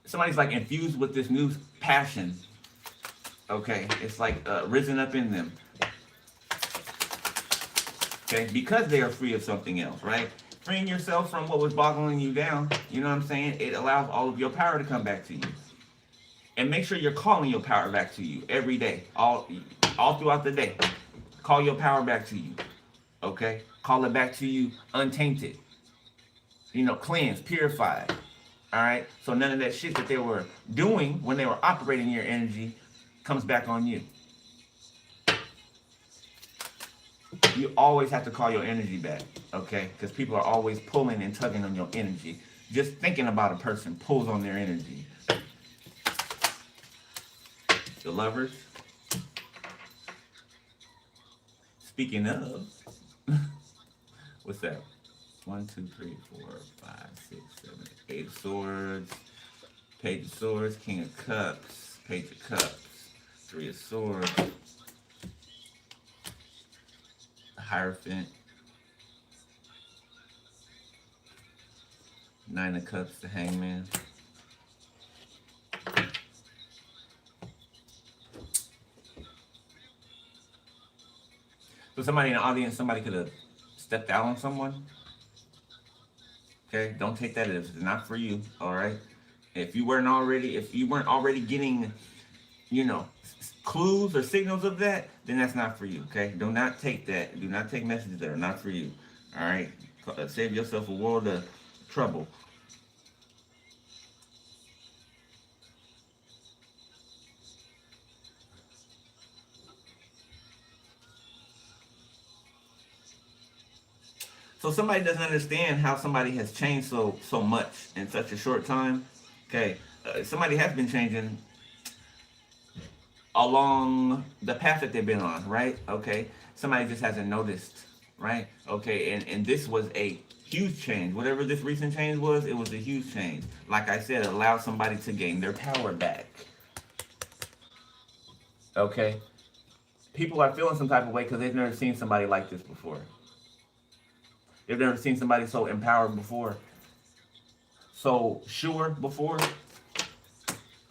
somebody's like infused with this new passion, okay? It's like risen up in them. Okay, because they are free of something else, right? Freeing yourself from what was boggling you down, you know what I'm saying? It allows all of your power to come back to you. And make sure you're calling your power back to you every day, all throughout the day. Call your power back to you. Okay? Call it back to you untainted. Cleansed, purified. All right? So none of that shit that they were doing when they were operating your energy comes back on you. You always have to call your energy back, okay? Because people are always pulling and tugging on your energy. Just thinking about a person pulls on their energy. The lovers. Speaking of, what's that? 1, 2, 3, 4, 5, 6, 7, 8 of swords. Page of swords. King of cups. Page of cups. 3 of swords. Hierophant. 9 of cups. The hangman. So somebody in the audience, somebody could have stepped out on someone. Okay, don't take that as it's not for you. All right. If you weren't already getting, clues or signals of that, then that's not for you. Okay, do not take that. Do not take messages that are not for you. All right, save yourself a world of trouble. So somebody doesn't understand how somebody has changed so much in such a short time. Okay, somebody has been changing along the path that they've been on, right? Okay, somebody just hasn't noticed, right? Okay, and this was a huge change. Whatever this recent change was, it was a huge change. Like I said, it allowed somebody to gain their power back. Okay, people are feeling some type of way because they've never seen somebody like this before. They've never seen somebody so empowered before, so sure before,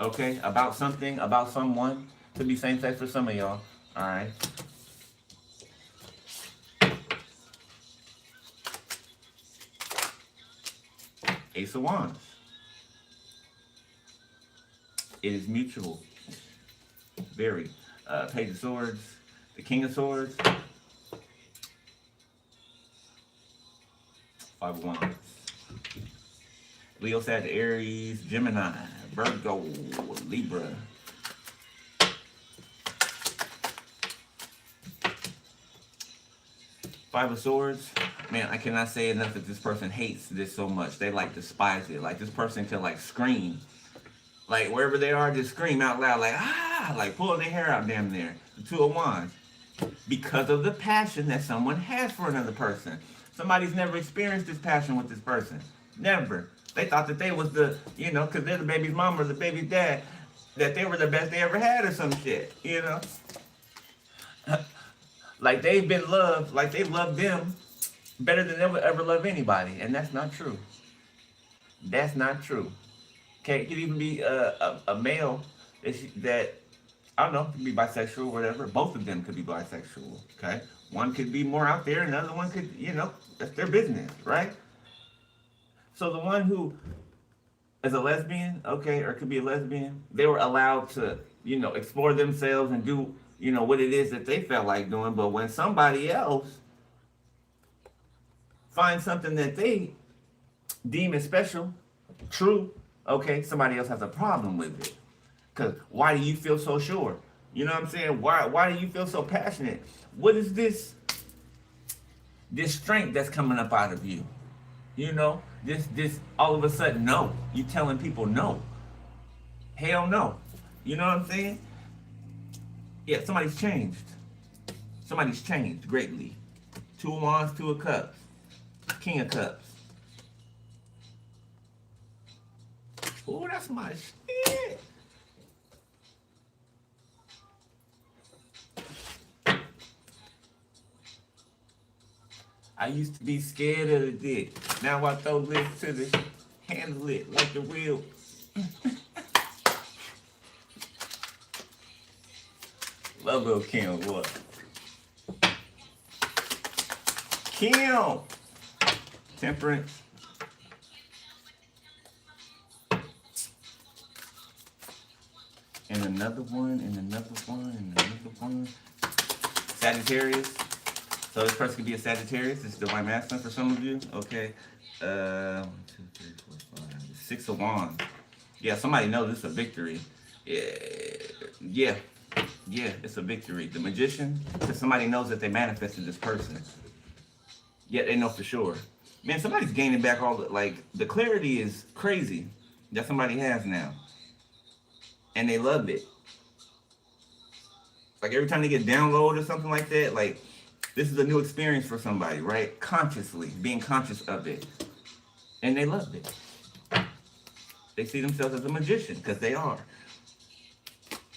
okay, about something, about someone. Could be same sex for some of y'all, all right? Ace of Wands. It is mutual, very. Page of Swords, the King of Swords. 5 of Wands. Leo, Sag, Aries, Gemini, Virgo, Libra. Five of Swords. Man, I cannot say enough that this person hates this so much. They despise it. Like this person can scream. Like wherever they are, just scream out loud like pulling their hair out damn near. The 2 of Wands. Because of the passion that someone has for another person. Somebody's never experienced this passion with this person. Never. They thought that they was because they're the baby's mom or the baby's dad, that they were the best they ever had or some shit, Like they've been loved, like they love them better than they would ever love anybody. And that's not true. That's not true. Okay, it could even be a male that, I don't know, could be bisexual or whatever. Both of them could be bisexual, okay? One could be more out there and the other one could, that's their business, right? So the one who is a lesbian, okay, or could be a lesbian, they were allowed to, explore themselves and do, what it is that they felt like doing. But when somebody else finds something that they deem as special, true, okay, somebody else has a problem with it. Because why do you feel so sure? You know what I'm saying? Why do you feel so passionate? What is this strength that's coming up out of you? This all of a sudden, no. You telling people no. Hell no. You know what I'm saying? Yeah, somebody's changed. Somebody's changed greatly. 2 of Wands, 2 of Cups. King of Cups. Oh, that's my shit. I used to be scared of the dick. Now I throw lips to the handle it like the real. Love Lil Kim, what? Kim. Temperance. And another one, and another one, and another one. Sagittarius. So this person could be a Sagittarius. This is divine masculine for some of you. Okay. 1, 2, 3, 4, 5. 6 of Wands. Yeah, somebody knows this is a victory. Yeah, it's a victory. The Magician, because somebody knows that they manifested this person. Yet they know for sure. Man, somebody's gaining back all the, like, the clarity is crazy that somebody has now. And they love it. Like every time they get download or something like that, like this is a new experience for somebody, right? Consciously, being conscious of it. And they love it. They see themselves as a magician, because they are.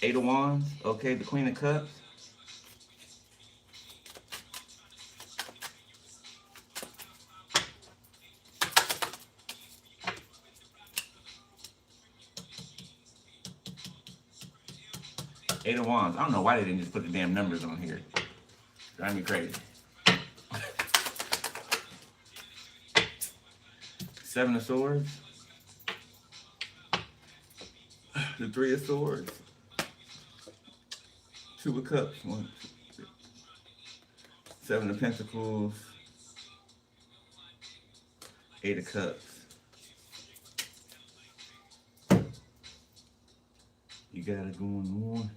8 of Wands, okay, the Queen of Cups. Eight of Wands. I don't know why they didn't just put the damn numbers on here. Drive me crazy. 7 of Swords. The 3 of Swords. 2 of Cups. 1, 2, 3. 7 of Pentacles. 8 of Cups. You got it going on.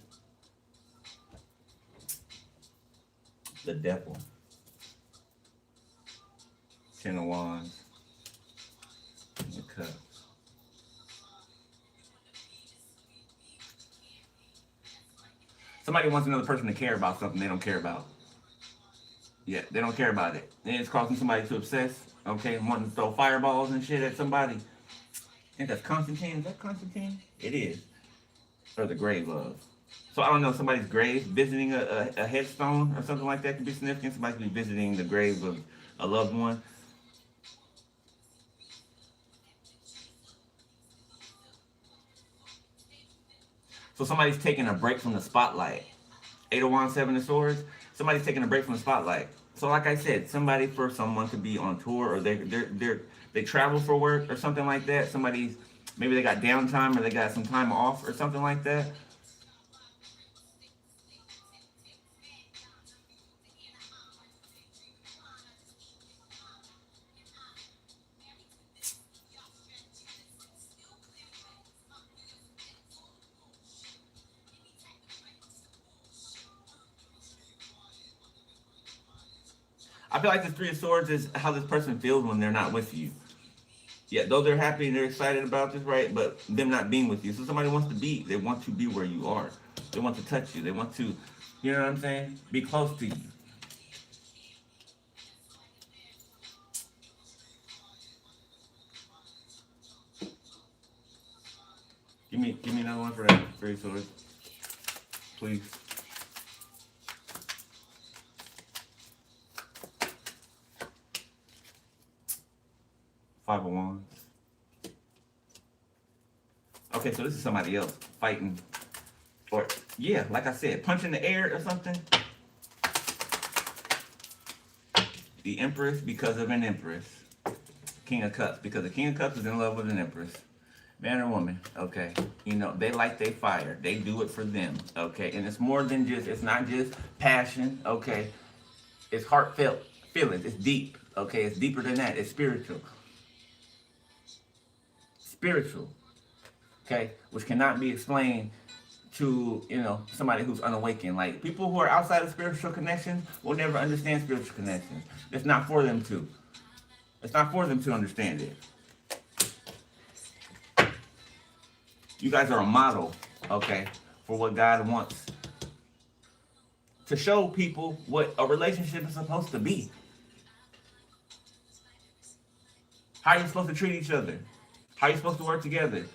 The Devil. 10 of Wands. And the Cups. Somebody wants another person to care about something they don't care about. Yeah, they don't care about it. And it's causing somebody to obsess, okay, wanting to throw fireballs and shit at somebody. I think that's Constantine. Is that Constantine? It is. Or the grave love. So I don't know, somebody's grave, visiting a headstone or something like that could be significant. Somebody could be visiting the grave of a loved one. So somebody's taking a break from the spotlight. 8 of Wands, 7 of Swords. Somebody's taking a break from the spotlight. So like I said, somebody for someone could be on tour, or they travel for work or something like that. Somebody's, maybe they got downtime or they got some time off or something like that. I feel like the 3 of Swords is how this person feels when they're not with you. Yeah, though they're happy and they're excited about this, right? But them not being with you. So somebody wants to be, they want to be where you are. They want to touch you. They want to, you know what I'm saying? Be close to you. Give me another one for that 3 of Swords. Please. Five of Wands. Okay, so this is somebody else fighting, or yeah, like I said, punching the air or something. The Empress, because of an Empress. King of Cups, because the King of Cups is in love with an Empress. Man or woman, okay. You know, they light their fire. They do it for them, okay. And it's more than just, it's not just passion, okay. It's heartfelt feelings. It's deep, okay. It's deeper than that. It's spiritual. Spiritual, okay, which cannot be explained to, you know, somebody who's unawakened. Like, people who are outside of spiritual connections will never understand spiritual connections. It's not for them to. It's not for them to understand it. You guys are a model, okay, for what God wants to show people what a relationship is supposed to be. How you're supposed to treat each other. How you're supposed to work together.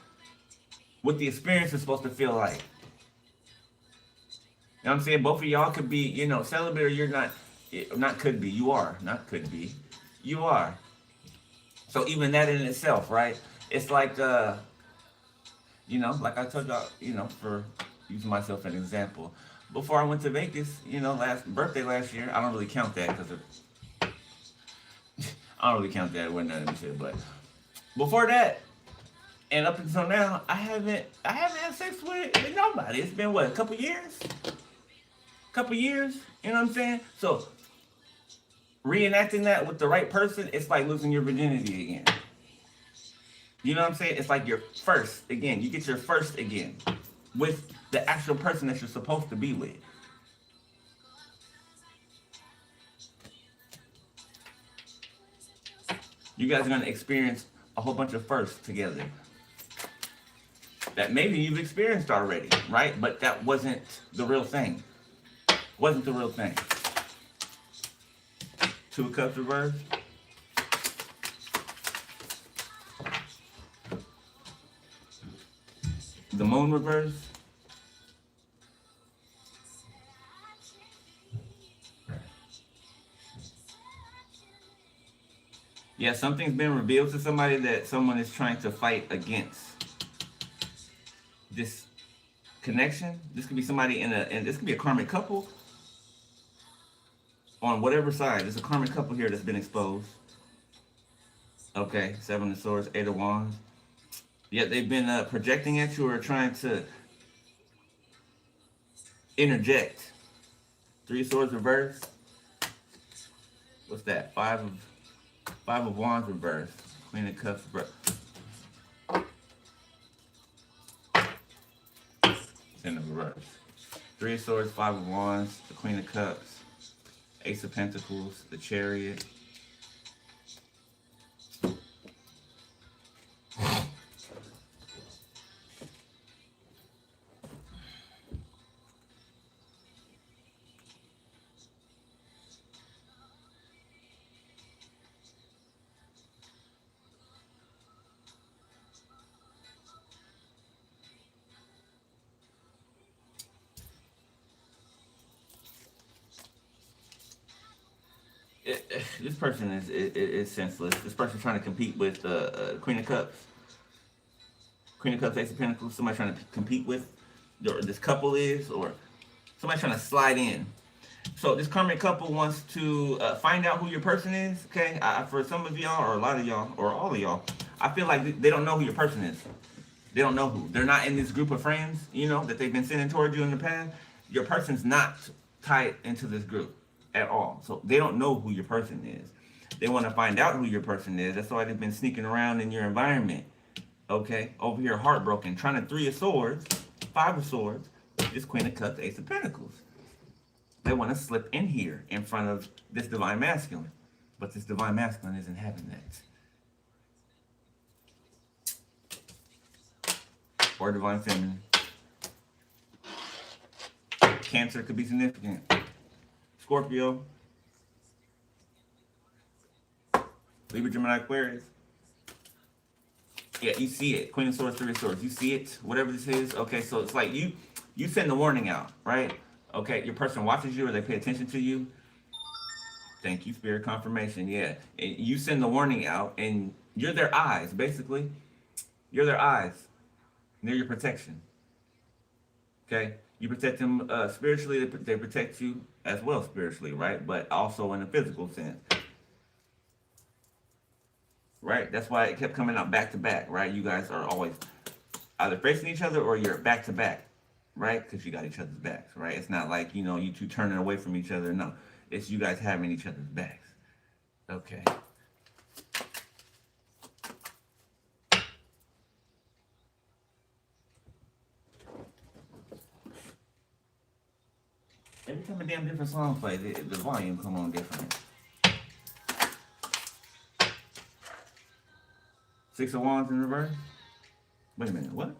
What the experience is supposed to feel like. You know what I'm saying? Both of y'all could be, you know, celibate, or you're not. Not could be. You are. Not could be. You are. So even that in itself, right? It's like, you know, like I told y'all, you know, for using myself as an example. Before I went to Vegas, you know, birthday last year, I don't really count that because I don't really count that. It wasn't none of them shit. But before that, and up until now, I haven't had sex with nobody. It's been what, a couple years? Couple years. You know what I'm saying? So reenacting that with the right person, it's like losing your virginity again. You know what I'm saying? It's like your first again. You get your first again with the actual person that you're supposed to be with. You guys are gonna experience a whole bunch of firsts together that maybe you've experienced already, right? But that wasn't the real thing. Wasn't the real thing. Two of Cups reversed. The Moon reversed. Yeah, something's been revealed to somebody that someone is trying to fight against. This connection. This could be somebody and this could be a karmic couple on whatever side. There's a karmic couple here that's been exposed. Okay, Seven of Swords, Eight of Wands. Yeah, they've been projecting at you or trying to interject. Three of Swords reversed. What's that? Five of Wands reversed. Queen of Cups reversed. Ten of reverse. Three of Swords, Five of Wands, the Queen of Cups, Ace of Pentacles, the Chariot. This person is senseless. This person trying to compete with Queen of Cups. Queen of Cups, Ace of Pentacles. Somebody trying to compete with, or this couple is, or somebody trying to slide in. So this karmic couple wants to find out who your person is. Okay, for some of y'all, or a lot of y'all, or all of y'all, I feel like they don't know who your person is. They don't know who. They're not in this group of friends, you know, that they've been sending towards you in the past. Your person's not tied into this group at all. So they don't know who your person is. They want to find out who your person is. That's why they've been sneaking around in your environment. Okay, over here heartbroken, trying to Three of Swords, Five of Swords, this Queen of Cups, Ace of Pentacles. They want to slip in here in front of this divine masculine. But this divine masculine isn't having that. Or divine feminine. Cancer could be significant. Scorpio. Libra, Gemini, Aquarius. Yeah, you see it. Queen of Swords, Three of Swords. You see it. Whatever this is. Okay, so it's like you send the warning out, right? Okay, your person watches you or they pay attention to you. Thank you, Spirit confirmation. Yeah, and you send the warning out and you're their eyes, basically. You're their eyes. They're your protection. Okay? You protect them spiritually. They protect you as well spiritually, right? But also in a physical sense. Right? That's why it kept coming out back to back, right? You guys are always either facing each other or you're back to back, right? Because you got each other's backs, right? It's not like, you know, you two turning away from each other. No, it's you guys having each other's backs. Okay. Every time a damn different song plays, the volume come on different. Six of Wands in reverse. Wait a minute, what?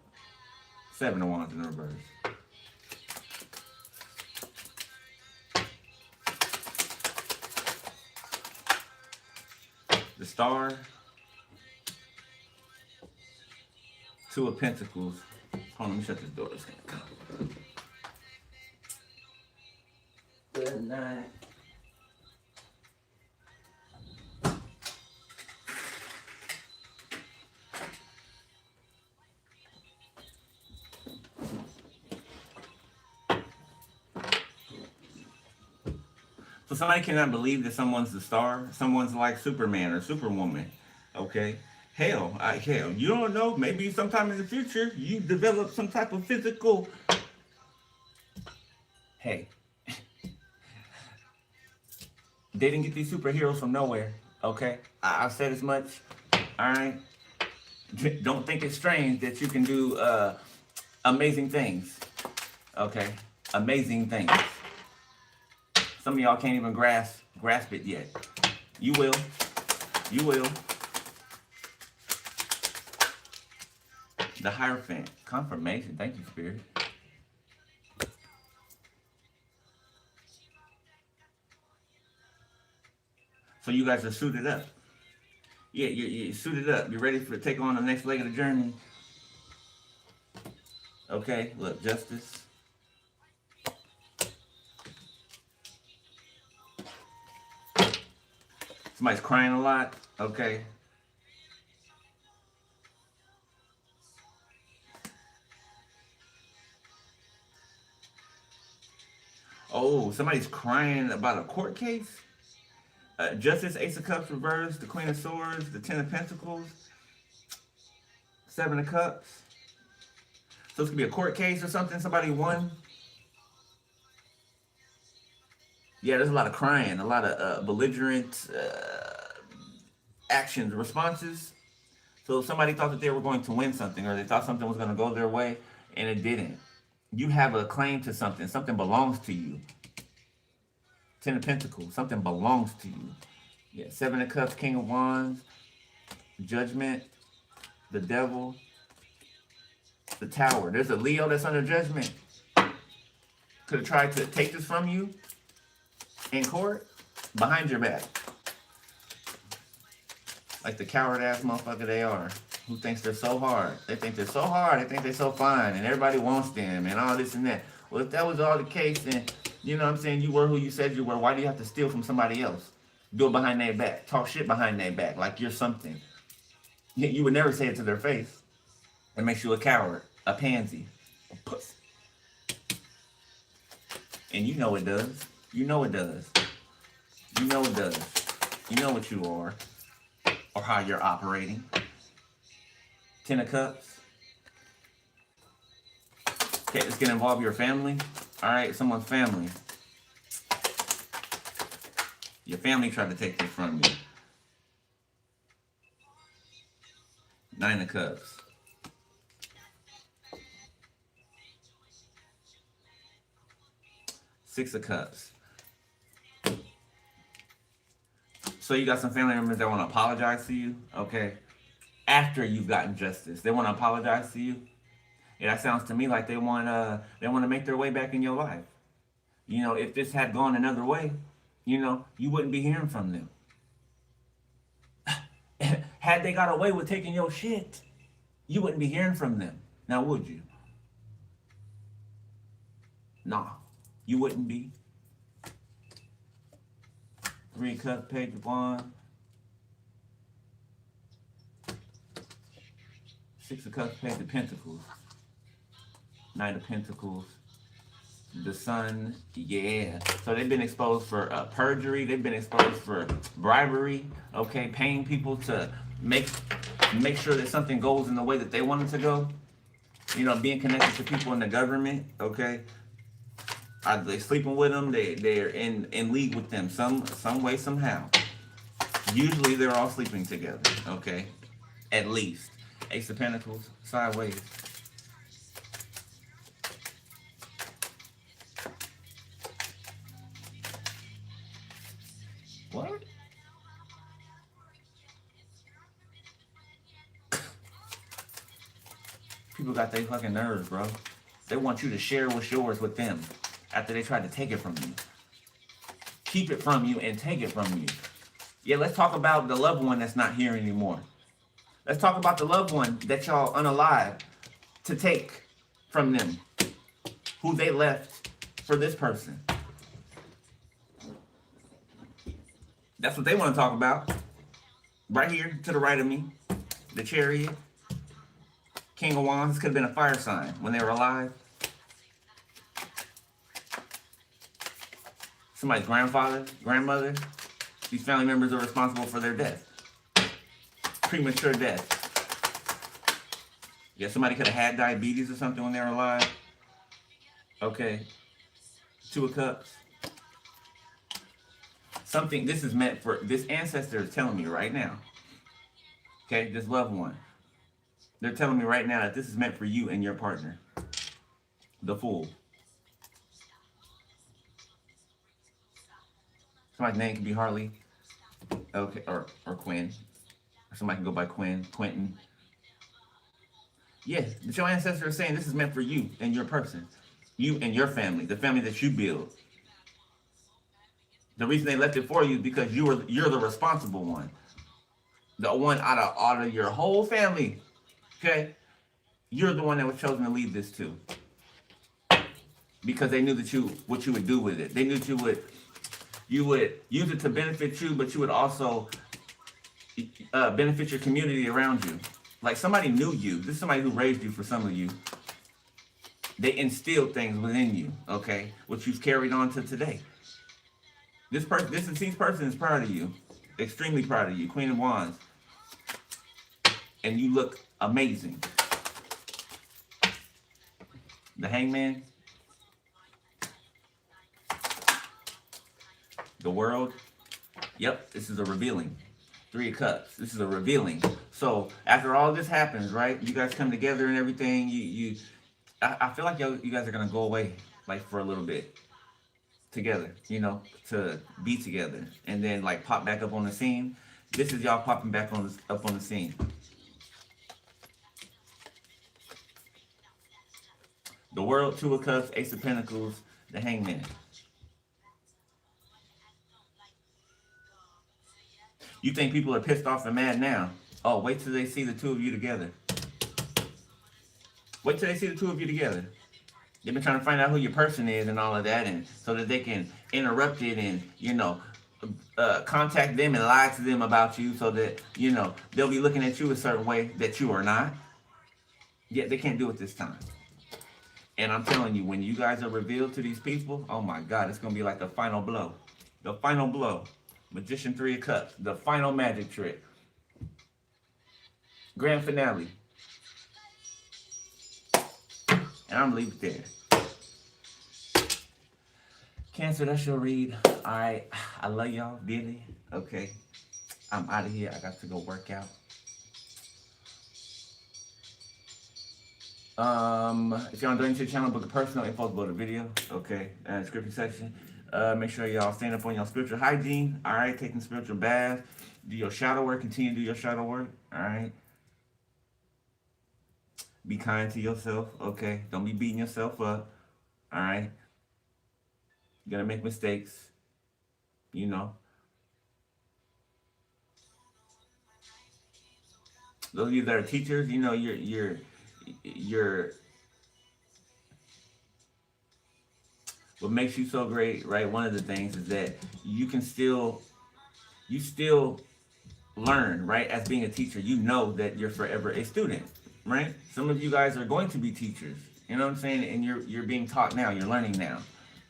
Seven of Wands in reverse. The Star. Two of Pentacles. Hold on, let me shut this door. It's gonna come. Good night. So somebody cannot believe that someone's the star. Someone's like Superman or Superwoman. Okay. Hell, you don't know. Maybe sometime in the future you develop some type of physical. Hey, they didn't get these superheroes from nowhere. Okay, I've said as much. All right. Don't think it's strange that you can do amazing things. Okay, amazing things. Some of y'all can't even grasp it yet. You will. You will. The Hierophant. Confirmation. Thank you, Spirit. So you guys are suited up. Yeah, you're suited up. You're ready to take on the next leg of the journey. Okay, look, justice. Somebody's crying a lot. Okay. Oh, somebody's crying about a court case? Justice, Ace of Cups reversed, the Queen of Swords, the Ten of Pentacles, Seven of Cups. So this could be a court case or something, somebody won. Yeah, there's a lot of crying, a lot of belligerent actions, responses. So somebody thought that they were going to win something, or they thought something was going to go their way, and it didn't. You have a claim to something. Something belongs to you. Ten of Pentacles. Something belongs to you. Yeah, Seven of Cups, King of Wands, Judgment, the Devil, the Tower. There's a Leo that's under judgment. Could have tried to take this from you in court, behind your back. Like the coward-ass motherfucker they are, who thinks they're so hard. They think they're so hard, they think they're so fine, and everybody wants them, and all this and that. Well, if that was all the case, then, you know what I'm saying, you were who you said you were. Why do you have to steal from somebody else? Do it behind their back. Talk shit behind their back, like you're something. You would never say it to their face. It makes you a coward, a pansy, a pussy. And you know it does. You know it does. You know it does. You know what you are, or how you're operating. Ten of Cups. Okay, it's gonna involve your family. All right, someone's family. Your family tried to take this from you. Nine of Cups. Six of Cups. So you got some family members that want to apologize to you, okay? After you've gotten justice, they want to apologize to you. Yeah, that sounds to me like they want to make their way back in your life. You know, if this had gone another way, you know, you wouldn't be hearing from them. Had they got away with taking your shit, you wouldn't be hearing from them. Now, would you? Nah, you wouldn't be. Three of Cups, Page of Wands. Six of Cups, Page of Pentacles. Knight of Pentacles. The Sun, yeah. So they've been exposed for perjury. They've been exposed for bribery. Okay, paying people to make sure that something goes in the way that they want it to go. You know, being connected to people in the government. Okay, are they sleeping with them? They're in league with them some way somehow. Usually they're all sleeping together. Okay, at least. Ace of Pentacles sideways. What? People got their fucking nerves, bro. They want you to share what's yours with them after they tried to take it from you. Keep it from you and take it from you. Yeah, let's talk about the loved one that's not here anymore. Let's talk about the loved one that y'all unalive to take from them, who they left for this person. That's what they want to talk about. Right here, to the right of me. The Chariot. King of Wands. This could have been a fire sign when they were alive. somebody's grandfather, grandmother. These family members are responsible for their death. Premature death. Yeah, somebody could have had diabetes or something when they were alive. Okay. Two of Cups. Something, this is meant for, this ancestor is telling me right now. Okay, this loved one. They're telling me right now that this is meant for you and your partner. The Fool. Somebody's name could be Harley. Okay, or Quinn. Somebody can go by Quentin. Yeah, but your ancestor is saying this is meant for you and your person. You and your family, the family that you build. The reason they left it for you is because you're the responsible one. The one out of your whole family. Okay? You're the one that was chosen to lead this to. Because they knew that what you would do with it. They knew that you would use it to benefit you, but you would also benefit your community around you. Like somebody knew you. This is somebody who raised you for some of you. They instilled things within you, okay? Which you've carried on to today. This deceased person is proud of you. Extremely proud of you. Queen of Wands. And you look amazing. The Hangman. The World. Yep, this is a revealing. Three of Cups. This is a revealing. So after all this happens, right? You guys come together and everything. I feel like you guys are gonna go away like for a little bit together, to be together, and then like pop back up on the scene. This is y'all popping back up on the scene. The World, Two of Cups, Ace of Pentacles, the Hangman. You think people are pissed off and mad now? Oh, wait till they see the two of you together. Wait till they see the two of you together. They've been trying to find out who your person is and all of that, and so that they can interrupt it and, contact them and lie to them about you so that, they'll be looking at you a certain way that you are not. Yet they can't do it this time. And I'm telling you, when you guys are revealed to these people, oh my God, it's going to be like the final blow. The final blow. Magician, Three of Cups. The final magic trick. Grand finale. And I'm going to leave it there. Cancer, that's your read. Alright. I love y'all dearly. Okay. I'm out of here. I got to go work out. If y'all enjoying the channel, book a personal info below the video. Okay. Description section. Make sure y'all stand up on your spiritual hygiene. Alright. Taking spiritual bath. Do your shadow work. Continue to do your shadow work. Alright. Be kind to yourself, okay? Don't be beating yourself up, all right? You're gonna make mistakes, Those of you that are teachers, you're what makes you so great, right? One of the things is that you still learn, right? As being a teacher, you know that you're forever a student. Right? Some of you guys are going to be teachers. You know what I'm saying? And you're being taught now. You're learning now.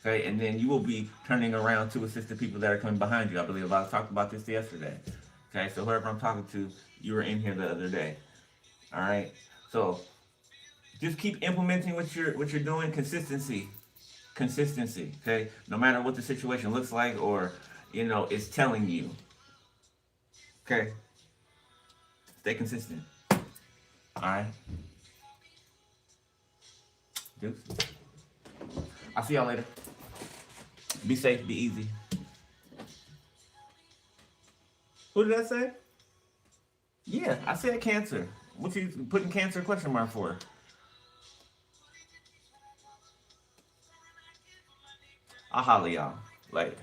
Okay? And then you will be turning around to assist the people that are coming behind you. I believe I talked about this yesterday. Okay? So whoever I'm talking to, you were in here the other day. All right? So just keep implementing what you're doing. Consistency. Okay? No matter what the situation looks like or, it's telling you. Okay? Stay consistent. Alright. Deuce. I'll see y'all later. Be safe, be easy. Who did I say? Yeah, I said Cancer. What you putting Cancer question mark for? I'll holler y'all. Later.